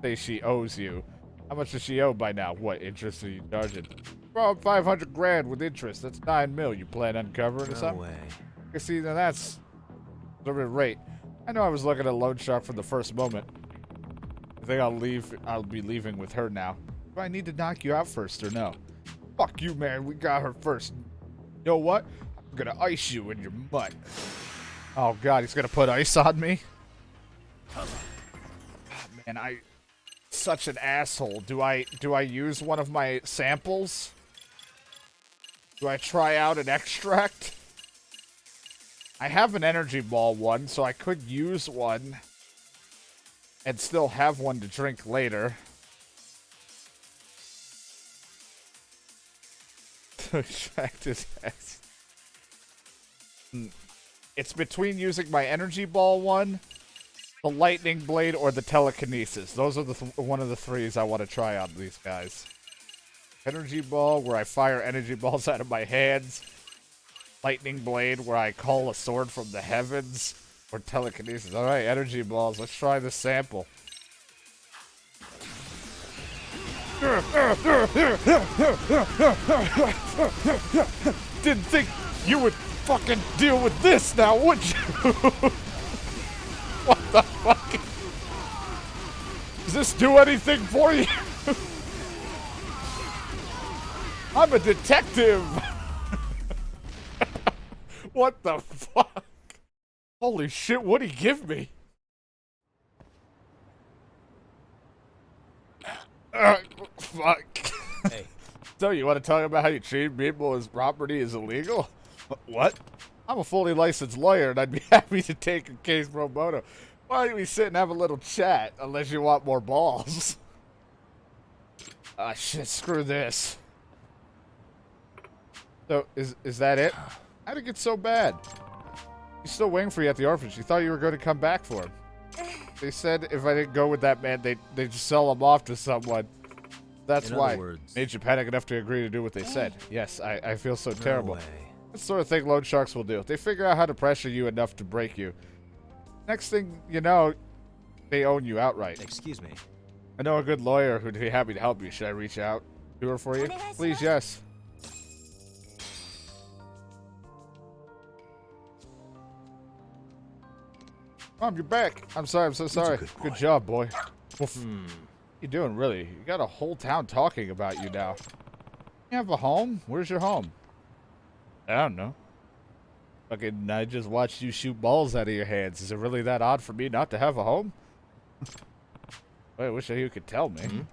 Speaker 1: say she owes you. How much does she owe by now? What interest are you charging? Well, 500 grand with interest. That's 9 mil. You plan on covering or something?
Speaker 3: No way.
Speaker 1: You see, now that's the rate. I know I was looking at Loan Shark from the first moment. I think I'll be leaving with her now. Do I need to knock you out first or no? Fuck you, man. We got her first. You know what? I'm gonna ice you in your butt. Oh god, he's gonna put ice on me? Man, such an asshole. Do I use one of my samples? Do I try out an extract? I have an energy ball one, so I could use one and still have one to drink later. To extract his ass. It's between using my energy ball one, the lightning blade, or the telekinesis. Those are the one of the threes I want to try on these guys. Energy ball, where I fire energy balls out of my hands. Lightning blade, where I call a sword from the heavens. Or telekinesis. Alright, energy balls. Let's try this sample. Didn't think you would fucking deal with this now, would you? What the fuck? Does this do anything for you? I'm a detective. What the fuck? Holy shit, what'd he give me? Fuck.
Speaker 3: Hey.
Speaker 1: So, you want to talk about how you treat people as property is illegal? What? I'm a fully licensed lawyer, and I'd be happy to take a case pro bono. Why don't we sit and have a little chat, unless you want more balls? Ah, shit, screw this. So, is that it? How'd it get so bad? He's still waiting for you at the orphanage. He thought you were going to come back for him. They said if I didn't go with that man, they'd just sell him off to someone. That's
Speaker 3: In
Speaker 1: why.
Speaker 3: other words,
Speaker 1: Made you panic enough to agree to do what they said. Yes, I feel so terrible.
Speaker 3: No way.
Speaker 1: That's the sort of thing loan sharks will do. They figure out how to pressure you enough to break you. Next thing you know, they own you outright.
Speaker 3: Excuse me.
Speaker 1: I know a good lawyer who'd be happy to help you. Should I reach out to her for you? Please, yes. Mom, you're back. I'm sorry. I'm so sorry. Good job, boy. What you doing, really? You got a whole town talking about you now. You have a home? Where's your home? I don't know. Fucking, I just watched you shoot balls out of your hands. Is it really that odd for me not to have a home? I wish you could tell me.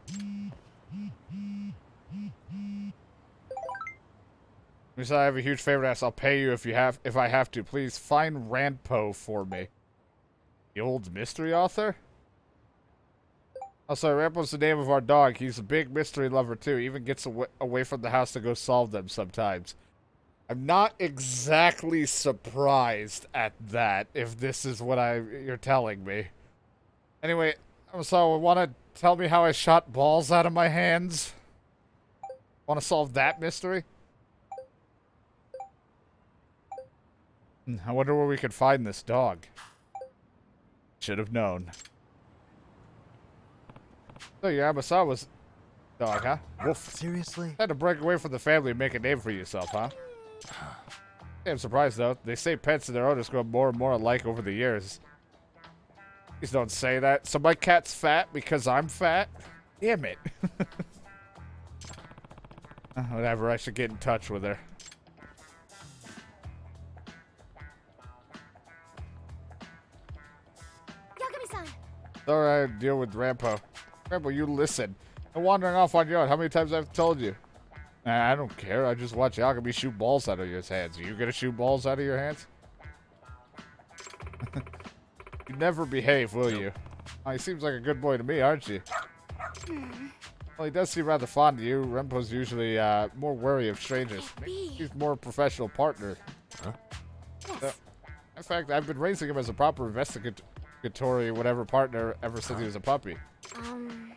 Speaker 1: Miss, I have a huge favor to ask. I'll pay you if I have to. Please find Randpo for me. The old mystery author? Oh, sorry, Randpo's the name of our dog. He's a big mystery lover, too. He even gets away from the house to go solve them sometimes. I'm not exactly surprised at that, if this is what you're telling me. Anyway, so want to tell me how I shot balls out of my hands? Want to solve that mystery? I wonder where we could find this dog. Should have known. So your Amasa was dog, huh? Woof.
Speaker 3: Seriously?
Speaker 1: Had to break away from the family and make a name for yourself, huh? Yeah, I'm surprised though. They say pets and their owners grow more and more alike over the years. Please don't say that. So my cat's fat because I'm fat? Damn it. Whatever, I should get in touch with her. Alright, deal with Rampo. Rampo, you listen. I'm wandering off on your own. How many times I've told you? I don't care. I just watch Alchemy shoot balls out of your hands. Are you gonna shoot balls out of your hands? You never behave, will you? Oh, he seems like a good boy to me, aren't you? Well, he does seem rather fond of you. Rempo's usually more wary of strangers. He's more a professional partner.
Speaker 3: Huh?
Speaker 1: So, in fact, I've been raising him as a proper investigatory whatever partner ever since he was a puppy.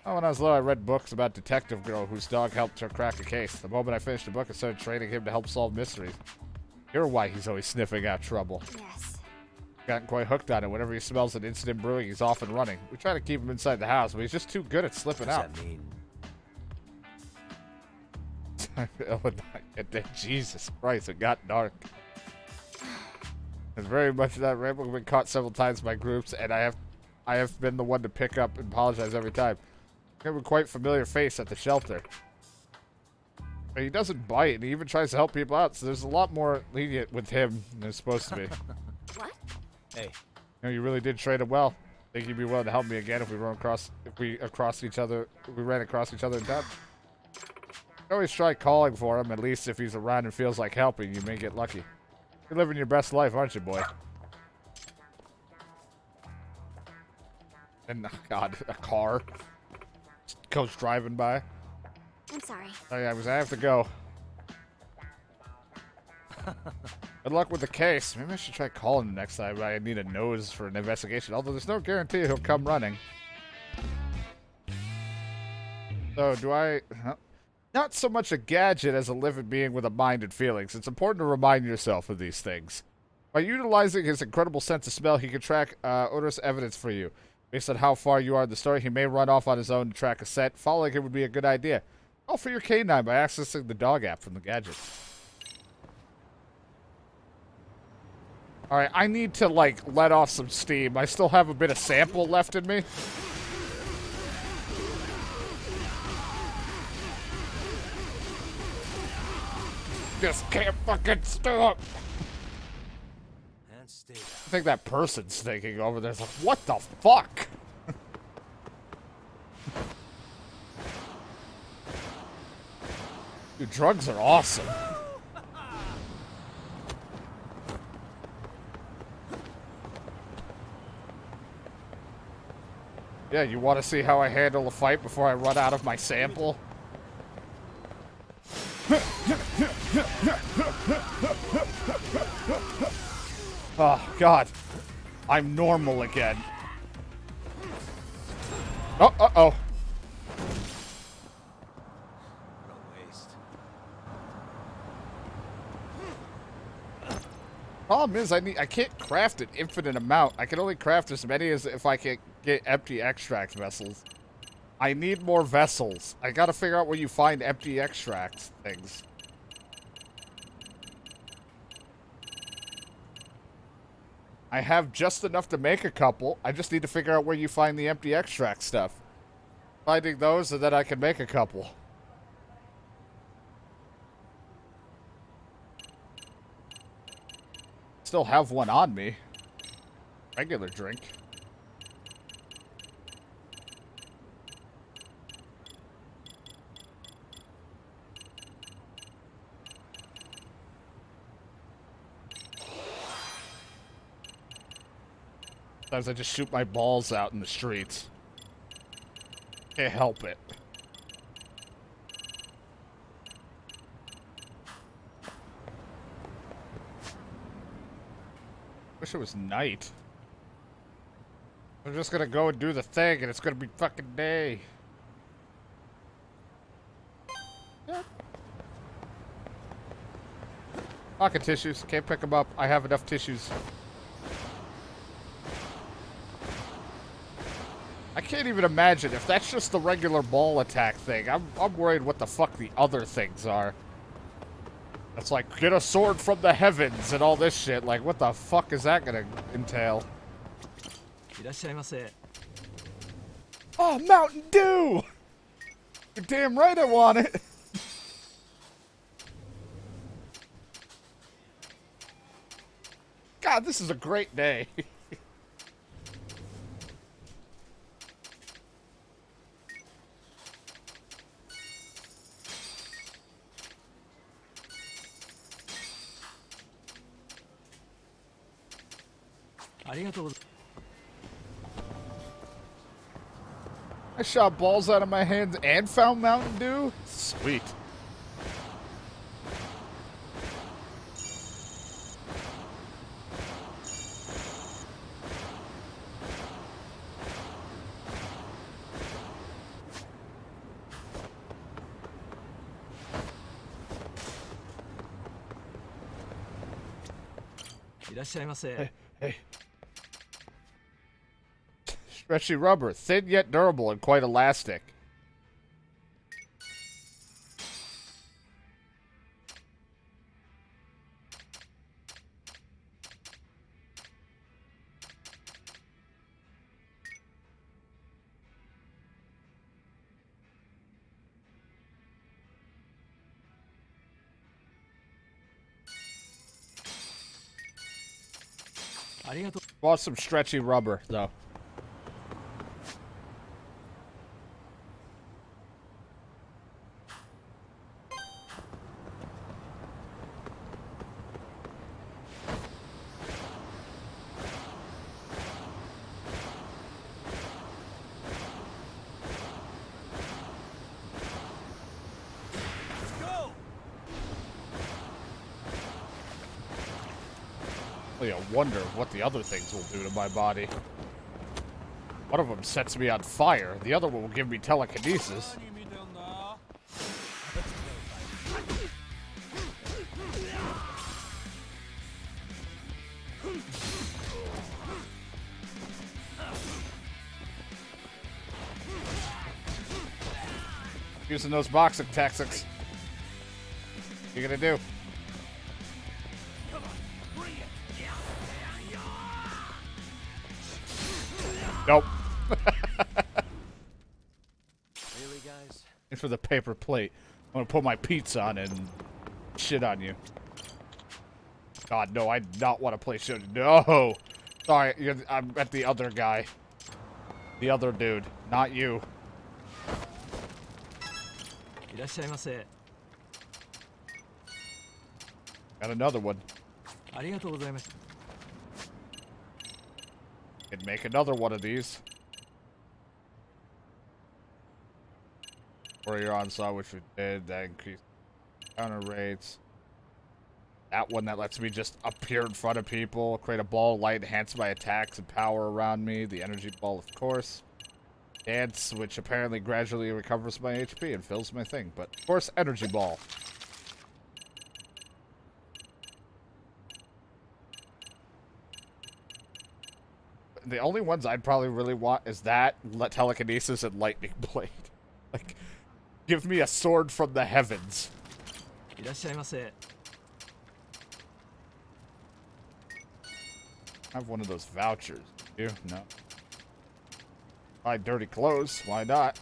Speaker 1: Oh, when I was little, I read books about Detective Girl whose dog helped her crack a case. The moment I finished the book, I started training him to help solve mysteries. You're why he's always sniffing out trouble.
Speaker 5: Yes.
Speaker 1: Gotten quite hooked on it. Whenever he smells an incident brewing, he's off and running. We try to keep him inside the house, but he's just too good at slipping out.
Speaker 3: What does that mean?
Speaker 1: Jesus Christ, it got dark. It's very much that Rambo has been caught several times by groups, and I have been the one to pick up and apologize every time. I have a quite familiar face at the shelter. But he doesn't bite, and he even tries to help people out, so there's a lot more lenient with him than there's supposed to be.
Speaker 5: What?
Speaker 3: Hey.
Speaker 1: You know, you really did trade him well. Think you'd be willing to help me again if we ran across each other in town? Always try calling for him, at least if he's around and feels like helping, you may get lucky. You're living your best life, aren't you, boy? And, oh God, a car just goes driving by.
Speaker 5: I'm sorry.
Speaker 1: Oh yeah, I have to go. Good luck with the case. Maybe I should try calling him next time. I need a nose for an investigation, although there's no guarantee he'll come running. So, do I... Huh? Not so much a gadget as a living being with a mind and feelings. It's important to remind yourself of these things. By utilizing his incredible sense of smell, he can track odorous evidence for you. Based on how far you are in the story, he may run off on his own to track a set. Following him would be a good idea. Call for your canine by accessing the dog app from the gadget. Alright, I need to, like, let off some steam. I still have a bit of sample left in me. Just can't fucking stop.
Speaker 3: And stay
Speaker 1: I think that person's thinking over there, like, what the fuck? Dude, drugs are awesome. Yeah, you want to see how I handle a fight before I run out of my sample? Oh, God. I'm normal again. Oh, uh-oh.
Speaker 3: What a waste.
Speaker 1: Problem is, I can't craft an infinite amount. I can only craft as many as if I can get empty extract vessels. I need more vessels. I gotta figure out where you find empty extract things. I have just enough to make a couple. I just need to figure out where you find the empty extract stuff. Finding those, and then I can make a couple. Still have one on me. Regular drink. Sometimes I just shoot my balls out in the streets. Can't help it. Wish it was night. I'm just gonna go and do the thing, and it's gonna be fucking day. Yep. Pocket tissues. Can't pick them up. I have enough tissues. I can't even imagine if that's just the regular ball attack thing. I'm worried what the fuck the other things are. It's like, get a sword from the heavens and all this shit. Like, what the fuck is that gonna entail? Oh, Mountain Dew! You're damn right I want it. God, this is a great day. I shot balls out of my hands and found Mountain Dew? Sweet. Hey. Stretchy rubber, thin yet durable and quite elastic. Want some stretchy rubber, though. I wonder what the other things will do to my body. One of them sets me on fire. The other one will give me telekinesis. Using those boxing tactics. What are you gonna do? Nope.
Speaker 2: Really, guys?
Speaker 1: And for the paper plate, I'm gonna put my pizza on it and shit on you. God, no, I do not want to play shit. No! Sorry, I'm at the other guy. The other dude, not you. Got another one. Could make another one of these. Or you're on saw, which we did. That increased counter rates. That one that lets me just appear in front of people, create a ball of light, enhance my attacks and power around me. The energy ball, of course. Dance, which apparently gradually recovers my HP and fills my thing. But, of course, energy ball. The only ones I'd probably really want is that, telekinesis, and lightning blade. Like, give me a sword from the heavens. I have one of those vouchers. You? No. Buy dirty clothes. Why not?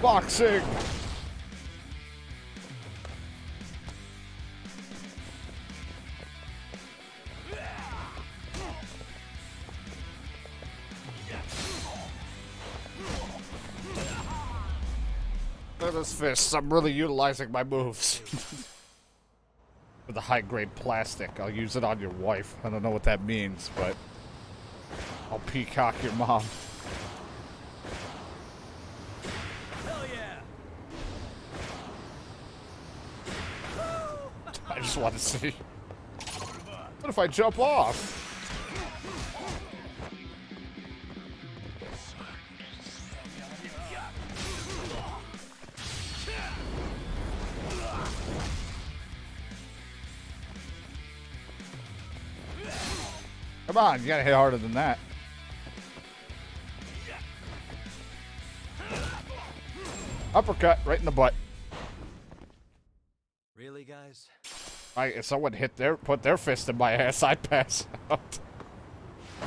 Speaker 1: Boxing! Look at those fists. I'm really utilizing my moves. For the high-grade plastic. I'll use it on your wife. I don't know what that means, but I'll peacock your mom.
Speaker 2: Hell yeah!
Speaker 1: I just want to see. What if I jump off? Come on, you gotta hit harder than that. Uppercut right in the butt.
Speaker 3: Really, guys?
Speaker 1: If someone put their fist in my ass, I'd pass out.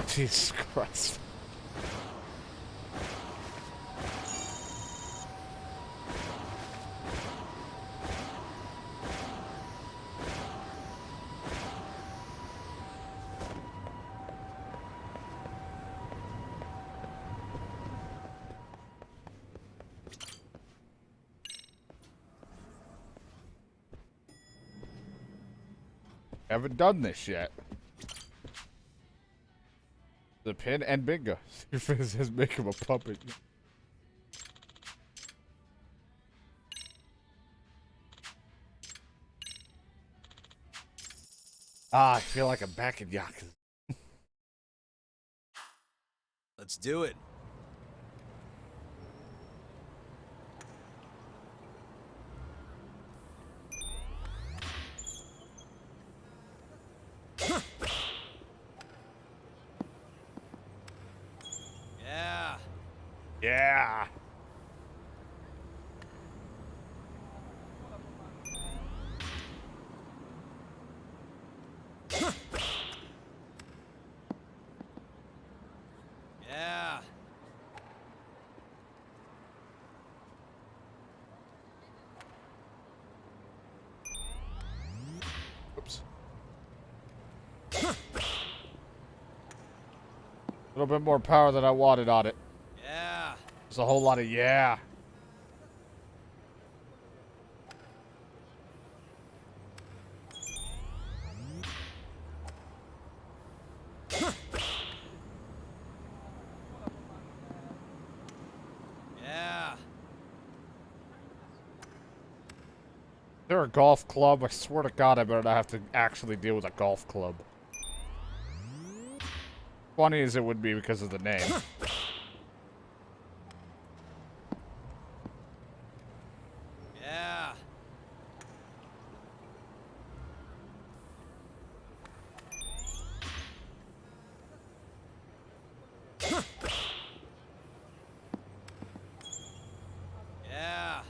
Speaker 1: Jesus Christ. Haven't done this yet. The pin and bingo. Your face says make him a puppet. Ah, I feel like I'm back in Yakuza.
Speaker 3: Let's do it. Yeah.
Speaker 1: Yeah.
Speaker 3: Yeah.
Speaker 1: Oops. A little bit more power than I wanted on it.
Speaker 3: Yeah.
Speaker 1: There's a whole lot of yeah.
Speaker 3: Yeah.
Speaker 1: Is there a golf club? I swear to God, I better not have to actually deal with a golf club. Funny as it would be because of the name.
Speaker 3: Yeah. Yeah.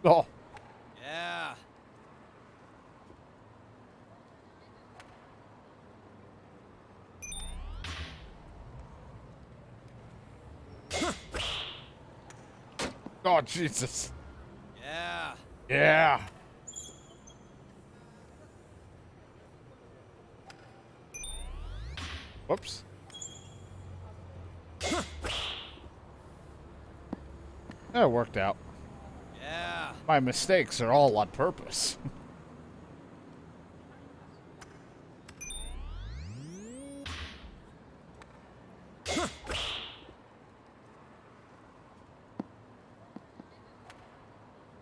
Speaker 1: Oh.
Speaker 3: Yeah.
Speaker 1: Oh, Jesus.
Speaker 3: Yeah.
Speaker 1: Yeah. Whoops. That worked out.
Speaker 3: Yeah.
Speaker 1: My mistakes are all on purpose.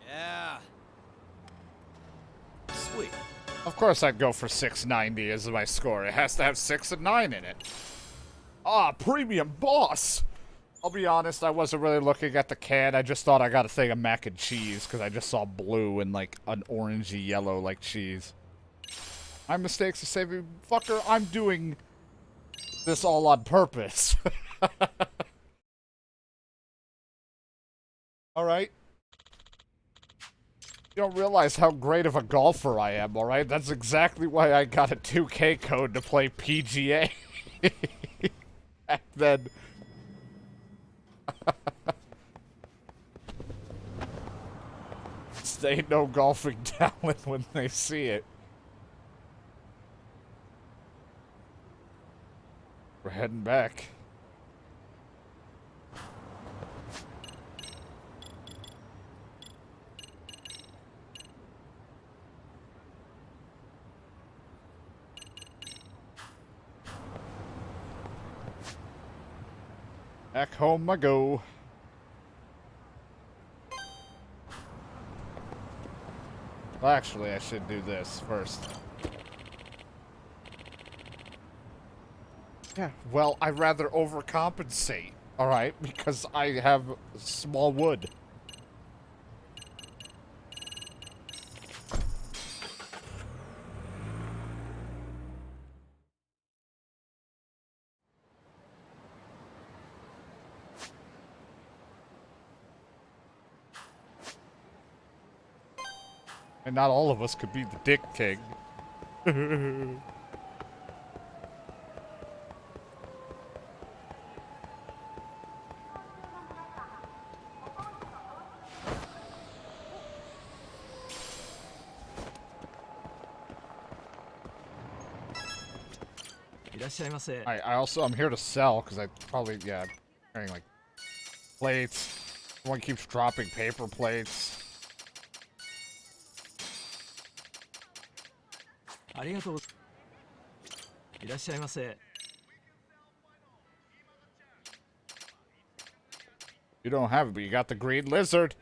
Speaker 3: Yeah. Sweet.
Speaker 1: Of course I'd go for 690 as my score. It has to have 6 and 9 in it. Ah, premium boss! I'll be honest, I wasn't really looking at the can. I just thought I got a thing of mac and cheese because I just saw blue and like an orangey yellow like cheese. My mistakes are saving. Fucker, I'm doing this all on purpose. Alright? You don't realize how great of a golfer I am, alright? That's exactly why I got a 2K code to play PGA. Back then. They know golfing talent when they see it. We're heading back. Back home I go. Well, actually, I should do this first. Yeah, well, I'd rather overcompensate, alright? Because I have small wood. And not all of us could be the Dick King. I'm here to sell, because I probably, yeah, carrying, like, plates. Someone keeps dropping paper plates. You don't have it, but you got the green lizard.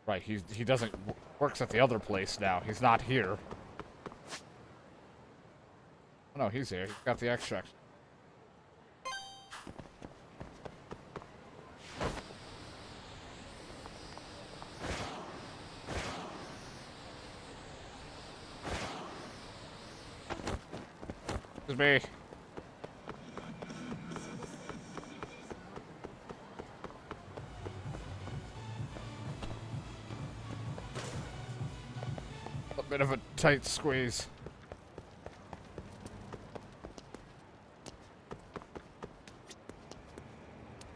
Speaker 1: Right, he doesn't works at the other place now. He's not here. Oh no, he's here. He's got the extract. It's me. A bit of a tight squeeze.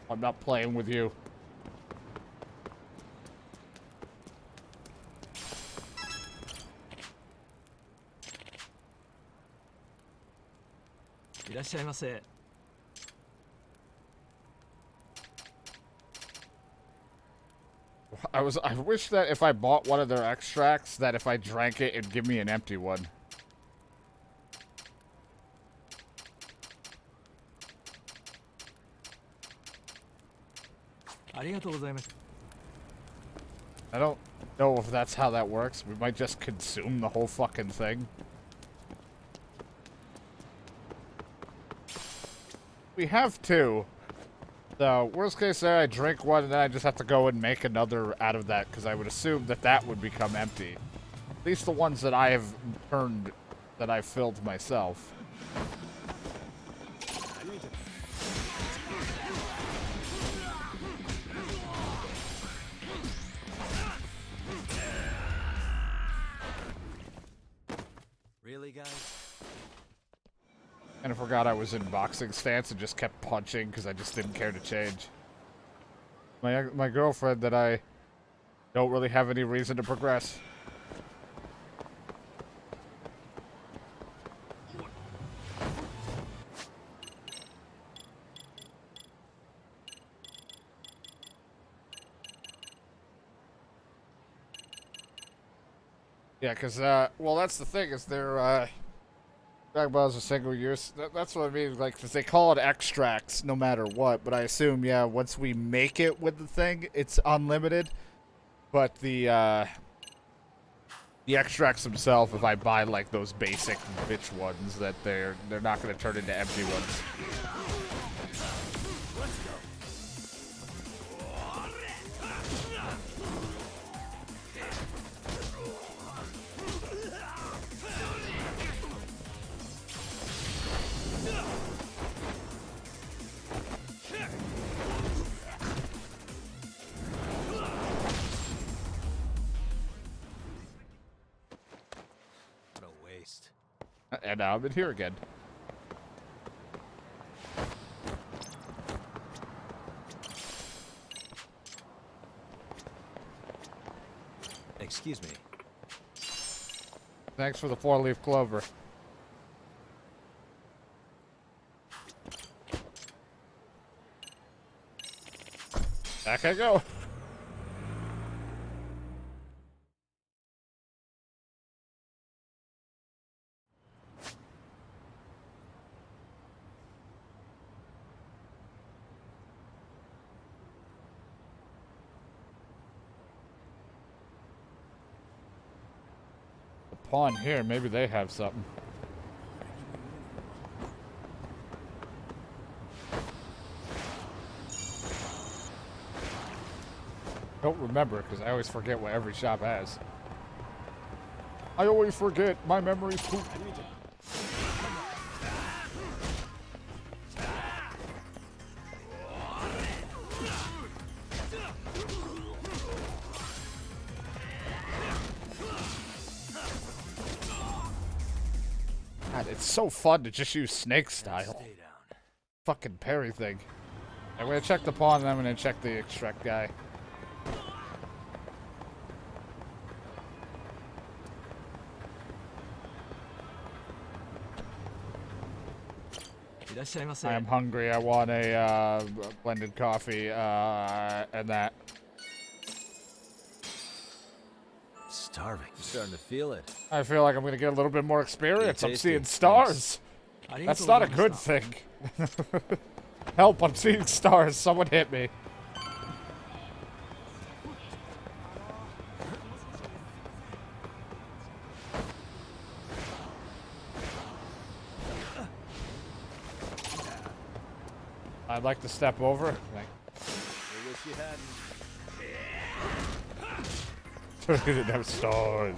Speaker 1: I'm not playing with you. I wish that if I bought one of their extracts, that if I drank it, it'd give me an empty one. I don't know if that's how that works. We might just consume the whole fucking thing. We have two. So, worst case scenario, I drink one and then I just have to go and make another out of that, because I would assume that that would become empty. At least the ones that I have turned, that I've filled myself.
Speaker 3: Really, guys?
Speaker 1: And I forgot I was in boxing stance and just kept punching because I just didn't care to change. My girlfriend that I don't really have any reason to progress. Yeah, because, well, that's the thing, is they're Dragon Balls are single use. That's what I mean. Like, 'cause they call it extracts no matter what. But I assume, yeah, once we make it with the thing, it's unlimited. But the extracts themselves, if I buy like those basic bitch ones, that they're not going to turn into empty ones.
Speaker 3: What a waste.
Speaker 1: And now I'm in here again.
Speaker 3: Excuse me.
Speaker 1: Thanks for the 4-leaf clover. Back I go. The pawn here, maybe they have something. Don't remember, because I always forget what every shop has. I always forget. My memory's too. God, it's so fun to just use snake style.
Speaker 3: Stay down.
Speaker 1: Fucking parry thing. I'm gonna check the pawn, and I'm gonna check the extract guy. I am hungry. I want a blended coffee and that.
Speaker 3: Starving. You're starting to feel it.
Speaker 1: I feel like I'm gonna get a little bit more experience. I'm
Speaker 3: tasty.
Speaker 1: seeing stars. That's not a good thing. Help! I'm seeing stars. Someone hit me. I'd like to step over.
Speaker 3: I wish you hadn't.
Speaker 1: We didn't have stars.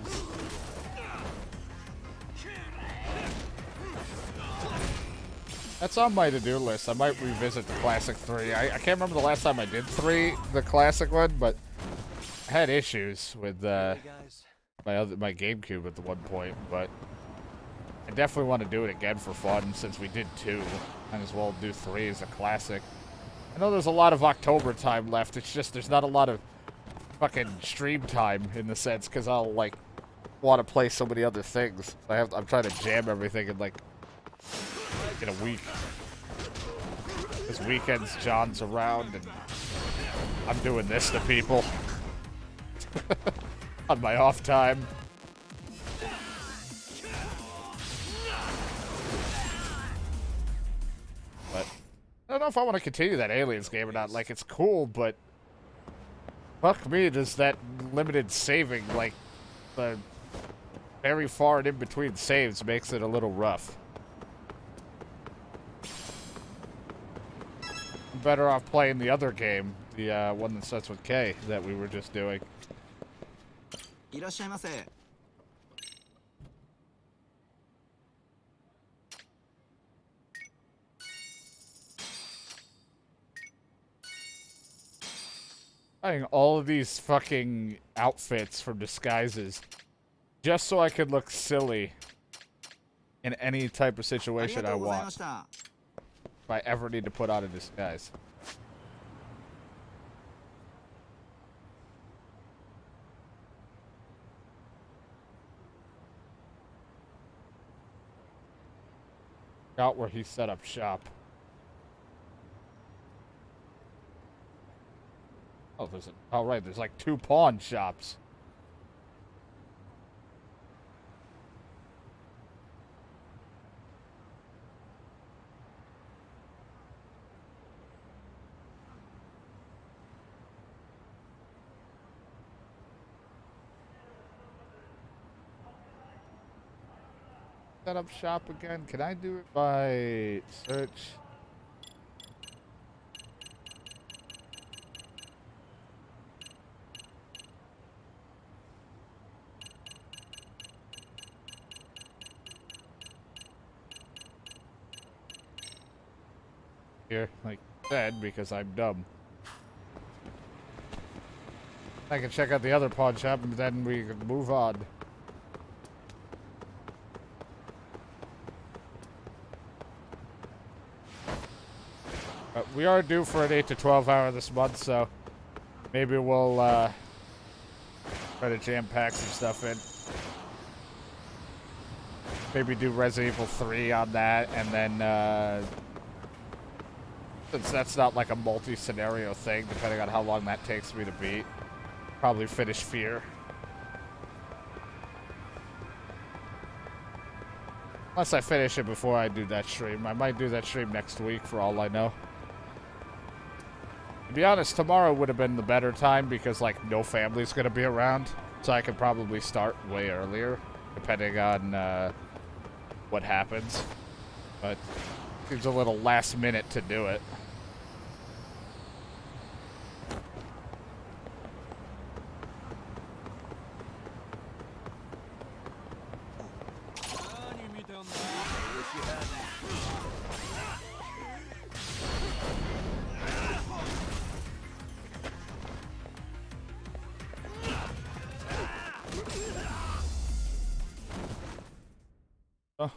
Speaker 1: That's on my to-do list. I might revisit the classic 3. I can't remember the last time I did 3, the classic one, but I had issues with
Speaker 3: Hey guys.
Speaker 1: my GameCube at the one point, but I definitely want to do it again for fun since we did 2. Might as well do 3 as a classic. I know there's a lot of October time left. It's just there's not a lot of fucking stream time in the sense because I'll like want to play so many other things. I'm trying to jam everything in like in a week. This weekend's John's around and I'm doing this to people on my off time. But I don't know if I want to continue that Aliens game or not. Like, it's cool, but fuck me, does that limited saving, like, the very far and in between saves makes it a little rough. I'm better off playing the other game, the one that starts with K, that we were just doing.
Speaker 7: いらっしゃいませ。
Speaker 1: Buying all of these fucking outfits from disguises just so I could look silly in any type of
Speaker 7: あり
Speaker 1: situation
Speaker 7: が
Speaker 1: I
Speaker 7: とうござい
Speaker 1: want
Speaker 7: ました。
Speaker 1: if I ever need to put on a disguise. Out where he set up shop. Oh, oh right, there's like 2 pawn shops. set up shop again? Can I do it by search? Here, like I said, because I'm dumb. I can check out the other pawn shop and then we can move on. We are due for an 8 to 12 hour this month, so maybe we'll try to jam pack some stuff in. Maybe do Resident Evil 3 on that, and then since that's not like a multi-scenario thing, depending on how long that takes me to beat, probably finish Fear. Unless I finish it before I do that stream. I might do that stream next week for all I know. To be honest, tomorrow would have been the better time because, like, no family's gonna be around. So I could probably start way earlier, depending on what happens. But it seems a little last minute to do it.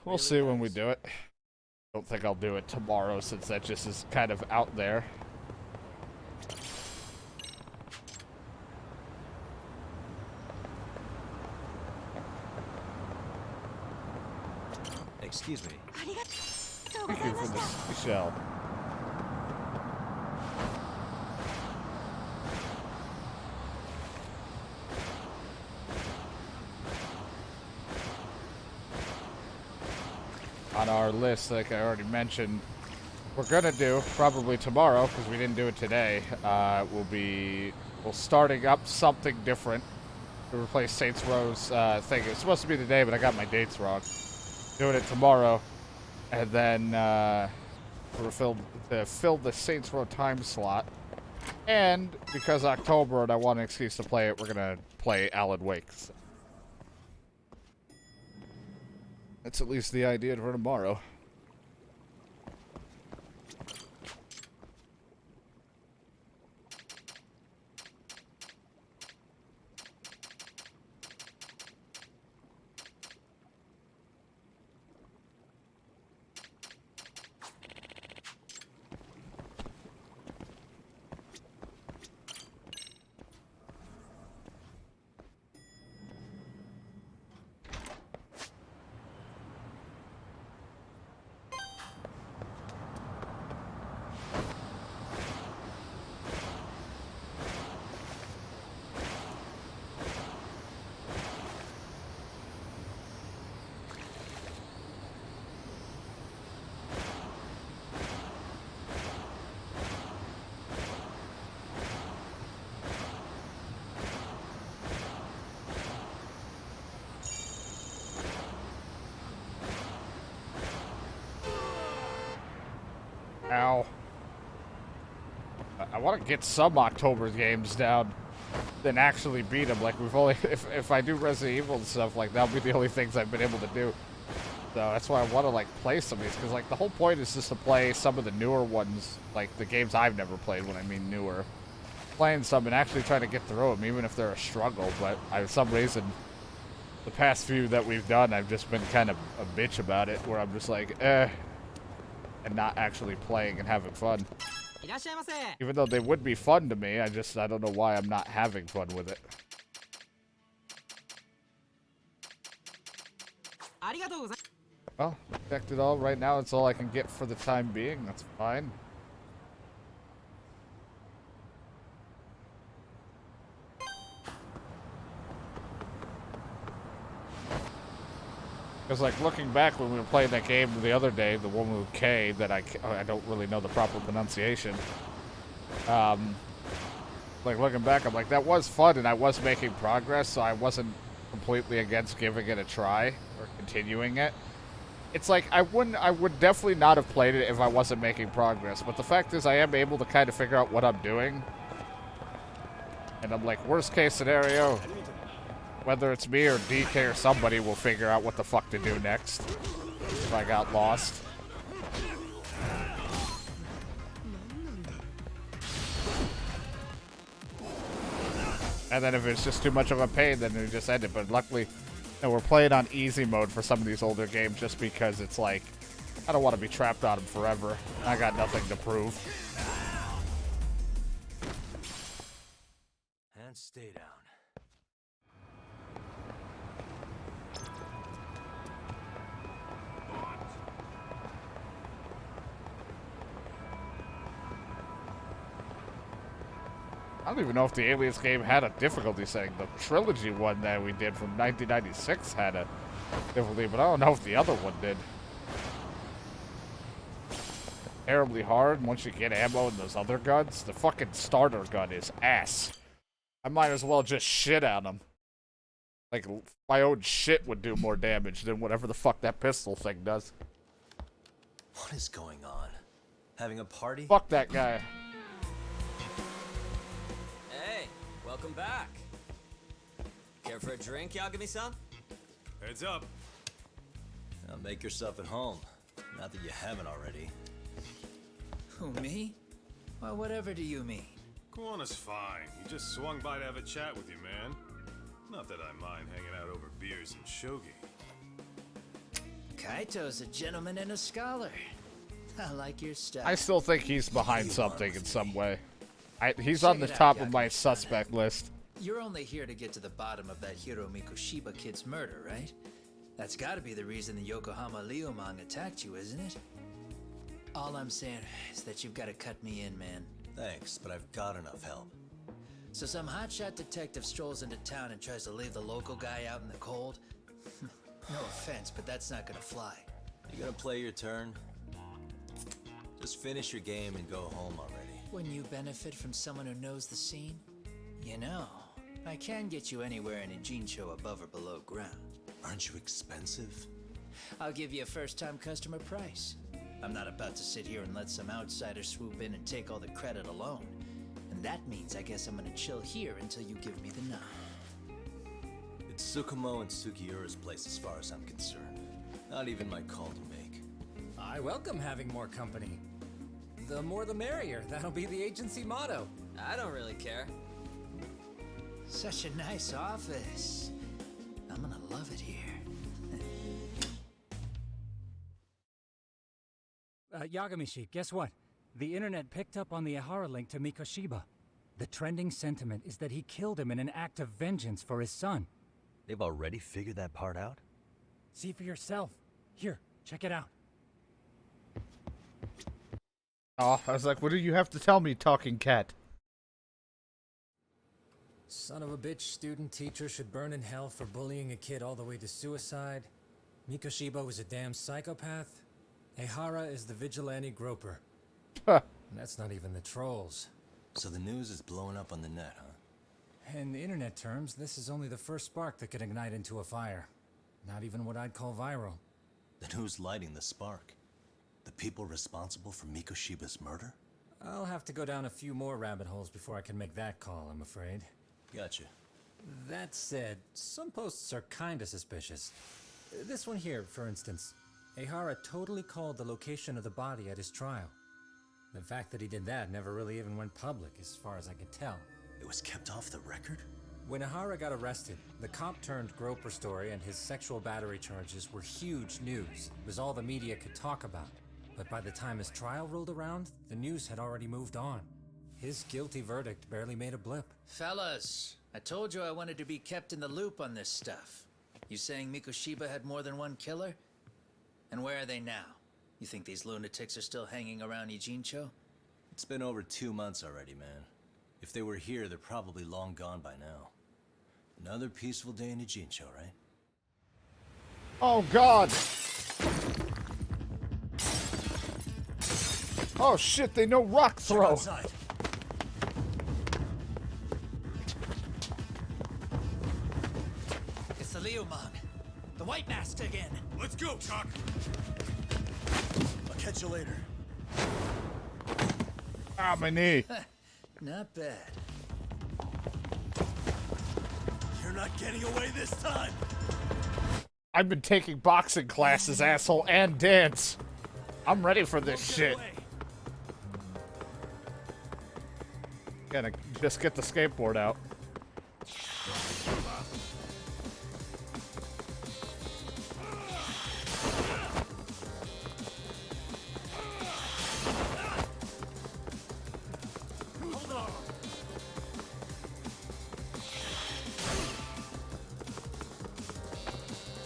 Speaker 1: We'll see when we do it. Don't think I'll do it tomorrow since that just is kind of out there.
Speaker 3: Excuse me.
Speaker 1: Thank you for this shell. On our list, like I already mentioned, we're gonna do probably tomorrow because we didn't do it today. We'll starting up something different to replace Saints Row's thing. It's supposed to be today, but I got my dates wrong. Doing it tomorrow, and then to fill the Saints Row time slot. And because October and I want an excuse to play it, we're gonna play Alan Wake. So. That's at least the idea for tomorrow. Ow. I want to get some October games down, then actually beat them. Like, we've only, if I do Resident Evil and stuff, like, that'll be the only things I've been able to do. So that's why I want to, like, play some of these, because, like, the whole point is just to play some of the newer ones, like, the games I've never played when I mean newer. Playing some and actually trying to get through them, even if they're a struggle, but for some reason, the past few that we've done, I've just been kind of a bitch about it, where I'm just like, and not actually playing and having fun. Even though they would be fun to me, I don't know why I'm not having fun with it. Well, checked it all. Right now, it's all I can get for the time being. That's fine. Because, like, looking back when we were playing that game the other day, the one with K, that I don't really know the proper pronunciation. Like, looking back, I'm like, that was fun, and I was making progress, so I wasn't completely against giving it a try, or continuing it. it's like I would definitely not have played it if I wasn't making progress. But the fact is, I am able to kind of figure out what I'm doing. And I'm like, worst case scenario, whether it's me or DK or somebody will figure out what the fuck to do next if I got lost. And then if it's just too much of a pain, then we just end it. But luckily, you know, we're playing on easy mode for some of these older games just because it's like, I don't want to be trapped on them forever. I got nothing to prove.
Speaker 3: And stay down.
Speaker 1: I don't even know if the Aliens game had a difficulty setting. The trilogy one that we did from 1996 had a difficulty, but I don't know if the other one did. Terribly hard once you get ammo in those other guns. The fucking starter gun is ass. I might as well just shit on them. Like, my own shit would do more damage than whatever the fuck that pistol thing does.
Speaker 3: What is going on? Having a party?
Speaker 1: Fuck that guy.
Speaker 8: Hey, welcome back. Care for a drink, Yakuza-san?
Speaker 6: Heads up.
Speaker 3: Now make yourself at home. Not that you haven't already.
Speaker 9: Who, me? Well, whatever do you mean?
Speaker 6: Kuwana's fine. He just swung by to have a chat with you, man. Not that I mind hanging out over beers and shogi.
Speaker 9: Kaito's a gentleman and a scholar. I like your stuff.
Speaker 1: I still think he's behind something in some way. He's
Speaker 9: Check
Speaker 1: on the
Speaker 9: it out,
Speaker 1: top of my
Speaker 9: Yakuza-san.
Speaker 1: suspect list.
Speaker 9: You're only here to get to the bottom of that Hiro Mikoshiba kid's murder, right? That's gotta be the reason the Yokohama Liumang attacked you, isn't it? All I'm saying is that you've gotta cut me in, man.
Speaker 3: Thanks, but I've got enough help.
Speaker 9: So some hotshot detective strolls into town and tries to leave the local guy out in the cold? No offense, but that's not gonna fly.
Speaker 3: You gonna play your turn? Just finish your game and go home already.
Speaker 9: When you benefit from someone who knows the scene? You know, I can get you anywhere in a Jincho above or below ground.
Speaker 3: Aren't you expensive?
Speaker 9: I'll give you a first-time customer price. I'm not about to sit here and let some outsider swoop in and take all the credit alone. And that means I guess I'm gonna chill here until you give me the nod.
Speaker 3: It's Tsukumo and Sugiura's place as far as I'm concerned. Not even my call to make.
Speaker 10: I welcome having more company. The more the merrier. That'll be the agency motto.
Speaker 8: I don't really care.
Speaker 9: Such a nice office. I'm gonna love it here.
Speaker 10: Yagamishi, guess what? The internet picked up on the Ihara link to Mikoshiba. The trending sentiment is that he killed him in an act of vengeance for his son.
Speaker 3: They've already figured that part out?
Speaker 10: See for yourself. Here, check it out.
Speaker 1: Oh, I was like, what do you have to tell me, talking cat?
Speaker 10: Son of a bitch student teacher should burn in hell for bullying a kid all the way to suicide. Mikoshiba was a damn psychopath. Ehara is the vigilante groper.
Speaker 1: Huh.
Speaker 10: And that's not even the trolls.
Speaker 3: So the news is blowing up on the net, huh?
Speaker 10: In internet terms, this is only the first spark that could ignite into a fire. Not even what I'd call viral.
Speaker 3: Then who's lighting the spark? The people responsible for Mikoshiba's murder?
Speaker 10: I'll have to go down a few more rabbit holes before I can make that call, I'm afraid.
Speaker 3: Gotcha.
Speaker 10: That said, some posts are kinda suspicious. This one here, for instance. Ehara totally called the location of the body at his trial. The fact that he did that never really even went public, as far as I can tell.
Speaker 3: It was kept off the record?
Speaker 10: When Ehara got arrested, the cop-turned-groper story and his sexual battery charges were huge news. It was all the media could talk about. But by the time his trial rolled around, the news had already moved on. His guilty verdict barely made a blip.
Speaker 9: Fellas, I told you I wanted to be kept in the loop on this stuff. You saying Mikoshiba had more than one killer? And where are they now? You think these lunatics are still hanging around Ijincho?
Speaker 3: It's been over 2 months already, man. If they were here, they're probably long gone by now. Another peaceful day in Ijincho, right?
Speaker 1: Oh, God! Oh, shit, they know rock throw!
Speaker 3: Outside.
Speaker 9: It's the Liumang. The White Mask again.
Speaker 6: Let's go, Chuck!
Speaker 3: catch you later.
Speaker 1: Ah, my knee.
Speaker 9: Not bad.
Speaker 3: You're not getting away this time.
Speaker 1: I've been taking boxing classes, asshole, and dance. I'm ready for this shit. Gonna just get the skateboard out.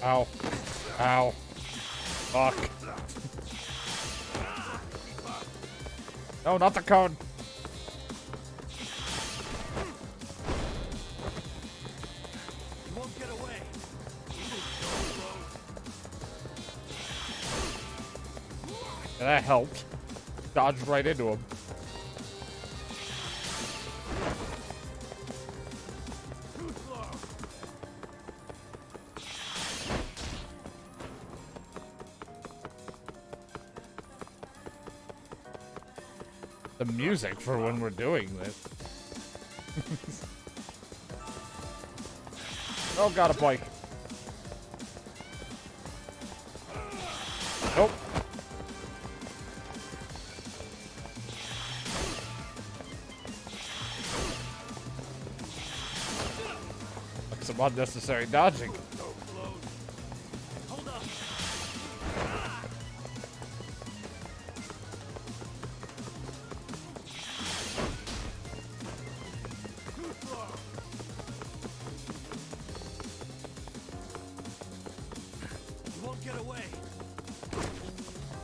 Speaker 1: Ow. Ow. Fuck. No, not the cone.
Speaker 3: You won't get away.
Speaker 1: That helped. Dodged right into him. The music for when we're doing this. Oh, got a bike. Nope. Like some unnecessary dodging.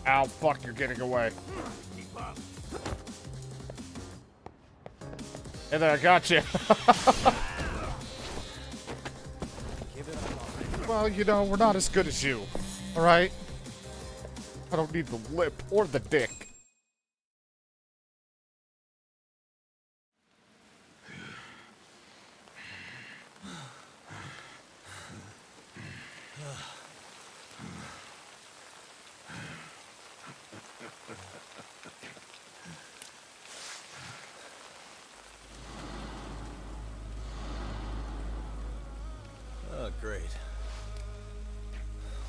Speaker 1: Ow, fuck, you're getting away. Hey there, I got you. Well, you know, we're not as good as you. Alright? I don't need the lip or the dick.
Speaker 3: Oh, great.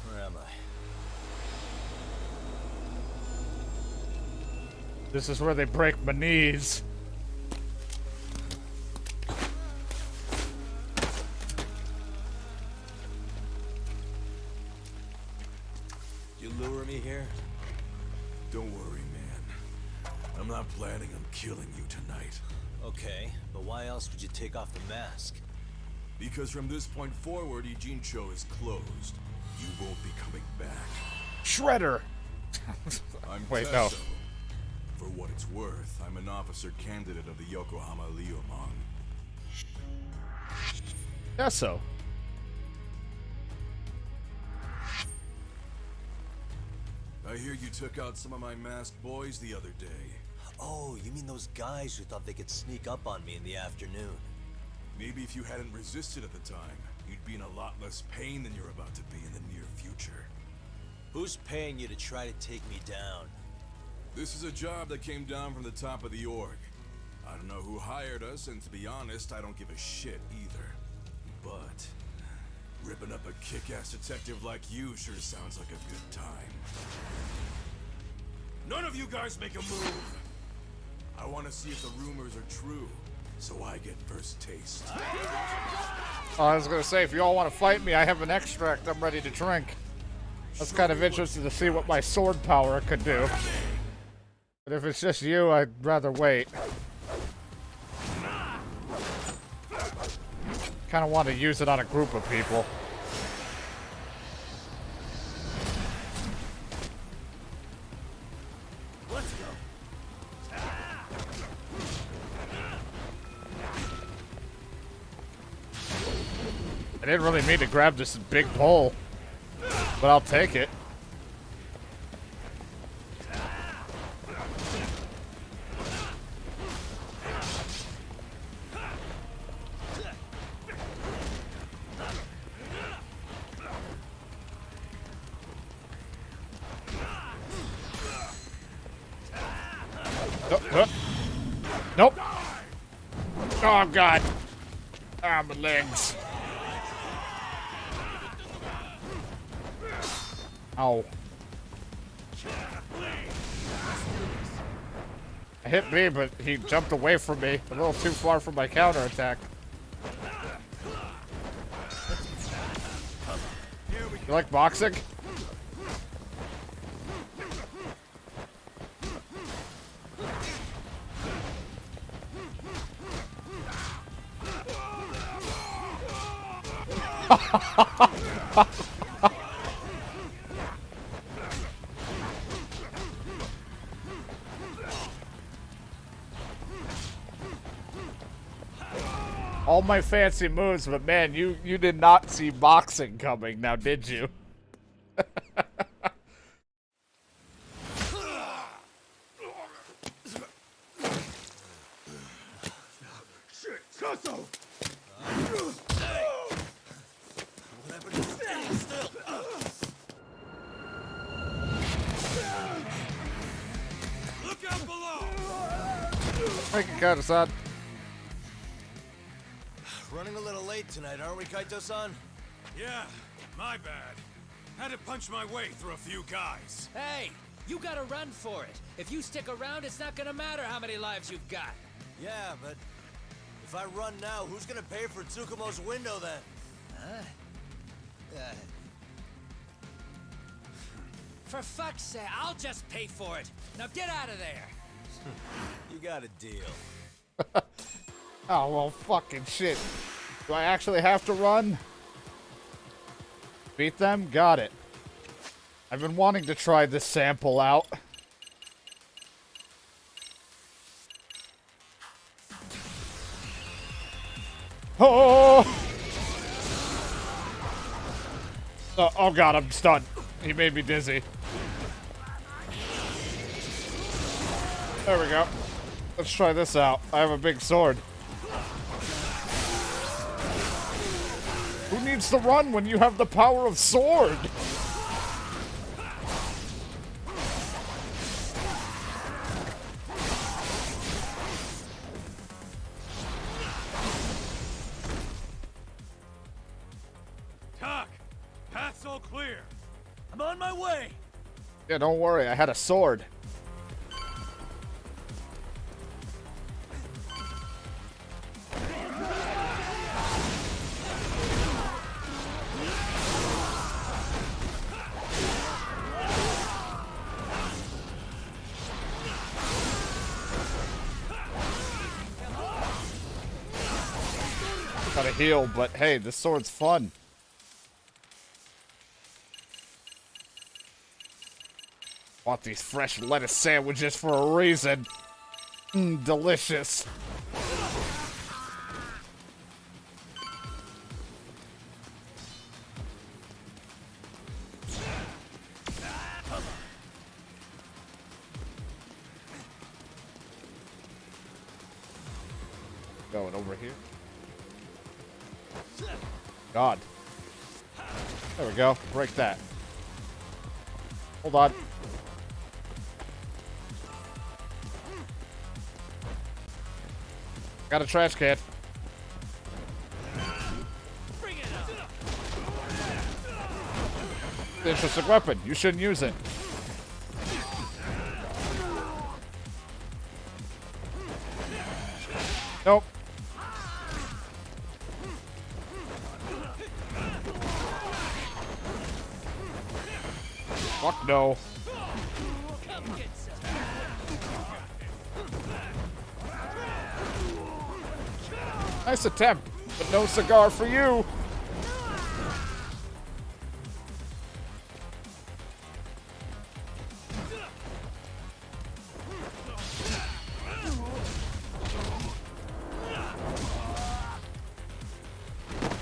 Speaker 3: Where am I?
Speaker 1: This is where they break my knees.
Speaker 3: You lure me here?
Speaker 11: Don't worry, man. I'm not planning on killing you tonight.
Speaker 3: Okay, but why else would you take off the mask?
Speaker 11: Because from this point forward, Eugene Cho is closed. You won't be coming back.
Speaker 1: Shredder!
Speaker 11: I'm
Speaker 1: Wait,
Speaker 11: Tesso.
Speaker 1: no.
Speaker 11: For what it's worth, I'm an officer candidate of the Yokohama Leomong.
Speaker 1: Tesso.
Speaker 11: I hear you took out some of my masked boys the other day.
Speaker 3: Oh, you mean those guys who thought they could sneak up on me in the afternoon?
Speaker 11: Maybe if you hadn't resisted at the time, you'd be in a lot less pain than you're about to be in the near future.
Speaker 3: Who's paying you to try to take me down?
Speaker 11: This is a job that came down from the top of the org. I don't know who hired us, and to be honest, I don't give a shit either. But ripping up a kick-ass detective like you sure sounds like a good time. None of you guys make a move! I want to see if the rumors are true, so I get first taste.
Speaker 1: Oh, I was gonna say, if you all want to fight me, I have an extract I'm ready to drink. That's kind of interesting to see what my sword power could do. But if it's just you, I'd rather wait. Kind of want to use it on a group of people.
Speaker 3: Let's go.
Speaker 1: I didn't really mean to grab this big pole, but I'll take it. Nope. Oh, God. Ah, my legs. Ow. It hit me, but he jumped away from me. A little too far for my counterattack. You like boxing? All my fancy moves, but man, you did not see boxing coming, now did you?
Speaker 11: Shit, Sasso! Look out below!
Speaker 1: Thank you, Kato-san.
Speaker 3: Running a little late tonight, aren't we, Kaito-san?
Speaker 11: Yeah, my bad. Had to punch my way through a few guys.
Speaker 9: Hey, you gotta run for it. If you stick around, it's not gonna matter how many lives you've got.
Speaker 3: Yeah, but if I run now, who's gonna pay for Tsukumo's window then?
Speaker 9: For fuck's sake, I'll just pay for it. Now get out of there.
Speaker 3: You got a deal.
Speaker 1: Oh, well, fucking shit. Do I actually have to run? Beat them? Got it. I've been wanting to try this sample out. Oh! Oh god, I'm stunned. He made me dizzy. There we go. Let's try this out. I have a big sword. Who needs to run when you have the power of sword?
Speaker 11: Talk! Path's all clear.
Speaker 3: I'm on my way!
Speaker 1: Yeah, don't worry. I had a sword. Gotta heal, but hey, this sword's fun. Bought these fresh lettuce sandwiches for a reason. Delicious. Going over here. God. There we go. Break that. Hold on. Got a trash can.
Speaker 9: Bring it up.
Speaker 1: Interesting weapon. You shouldn't use it. Nope. Fuck no. Nice attempt, but no cigar for you.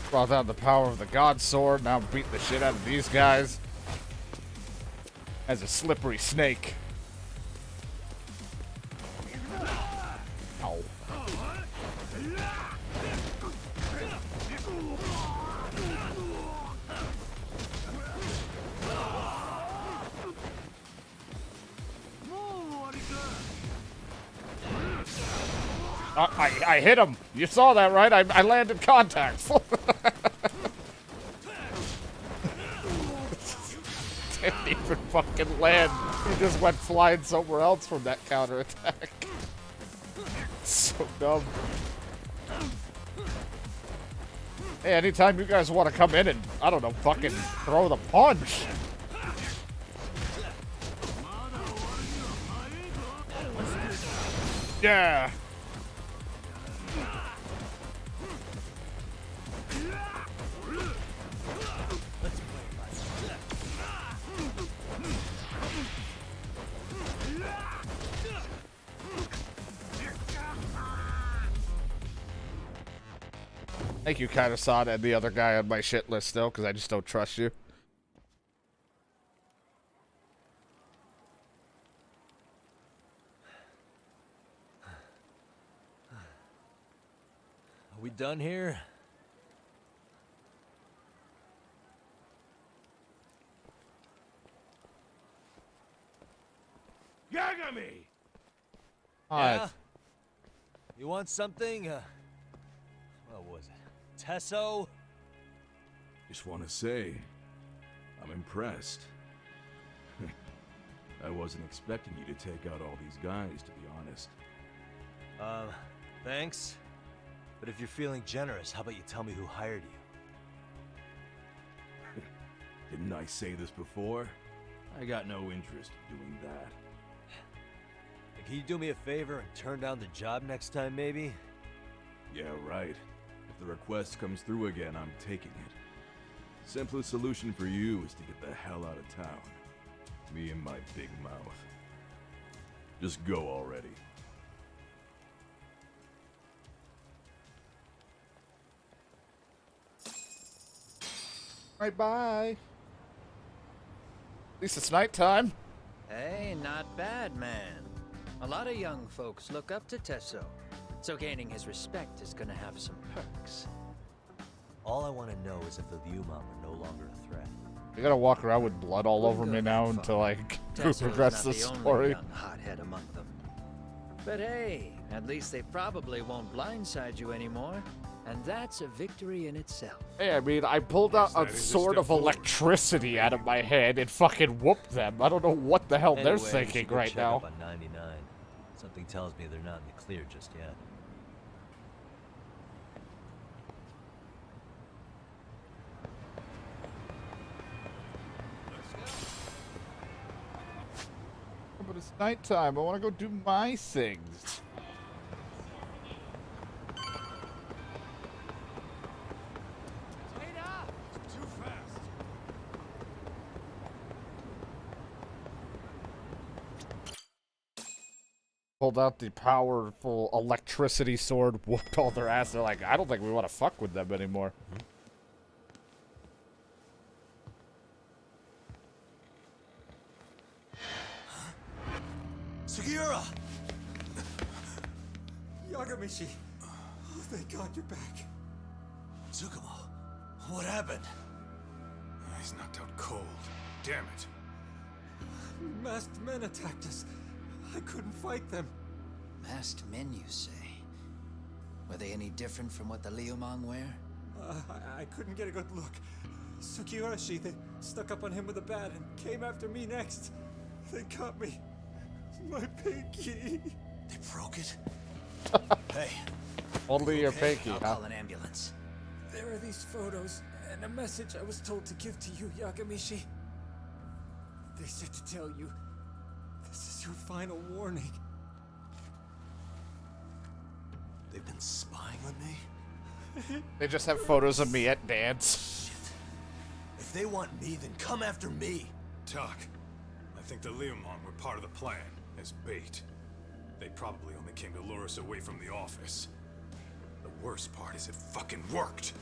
Speaker 1: Brought out the power of the God Sword. Now I'm beating the shit out of these guys. As a slippery snake. Ow. I hit him. You saw that, right? I landed contacts. Didn't even fucking land. He just went flying somewhere else from that counterattack. So dumb. Hey, anytime you guys want to come in and, I don't know, fucking throw the punch. Yeah. I think you kind of saw it and the other guy on my shit list still, because I just don't trust you.
Speaker 3: Are we done here?
Speaker 11: Yagami!
Speaker 3: Yeah? You want something? What was it? Tesso?
Speaker 11: Just want to say, I'm impressed. I wasn't expecting you to take out all these guys, to be honest.
Speaker 3: Thanks. But if you're feeling generous, how about you tell me who hired you?
Speaker 11: Didn't I say this before? I got no interest in doing that.
Speaker 3: Can you do me a favor and turn down the job next time, maybe?
Speaker 11: Yeah, right. If the request comes through again, I'm taking it. Simplest solution for you is to get the hell out of town. Me and my big mouth. Just go already.
Speaker 1: Alright, bye. At least it's nighttime.
Speaker 9: Hey, not bad, man. A lot of young folks look up to Tesso, so gaining his respect is gonna have some perks.
Speaker 3: All I want to know is if the Liumang are no longer a threat.
Speaker 1: You gotta walk around with blood all over me now until I progress the story.
Speaker 9: Young hothead among them. But hey, at least they probably won't blindside you anymore, and that's a victory in itself.
Speaker 1: Hey, I mean, I pulled out a sword of electricity out of my head and fucking whooped them. I don't know what the hell they're
Speaker 3: Anyway,
Speaker 1: thinking
Speaker 3: we should go
Speaker 1: right
Speaker 3: check
Speaker 1: now.
Speaker 3: up on 99. Something tells me they're not in the clear just yet.
Speaker 1: But it's nighttime. I want to go do my things. Pulled out the powerful electricity sword, whooped all their ass. They're like, I don't think we want to fuck with them anymore.
Speaker 3: Sugiura!
Speaker 12: Yagamishi! Oh, thank God you're back.
Speaker 3: Tsukumo, what happened?
Speaker 6: He's knocked out cold. Damn it.
Speaker 12: Masked men attacked us. I couldn't fight them.
Speaker 9: Masked men, you say? Were they any different from what the Liumang wear?
Speaker 12: I couldn't get a good look. Sugiurashi, they stuck up on him with a bat and came after me next. They got me. My pinky.
Speaker 3: They broke it? Hey.
Speaker 1: Only your pinky,
Speaker 9: I'll
Speaker 1: huh?
Speaker 9: call an ambulance.
Speaker 12: There are these photos and a message I was told to give to you, Yagamishi. They said to tell you, this is your final warning.
Speaker 3: They've been spying on me?
Speaker 1: They just have photos of me at dance.
Speaker 3: Shit. If they want me, then come after me.
Speaker 6: Talk. I think the Liumang were part of the plan, as bait. They probably only came to lure us away from the office. The worst part is it fucking worked.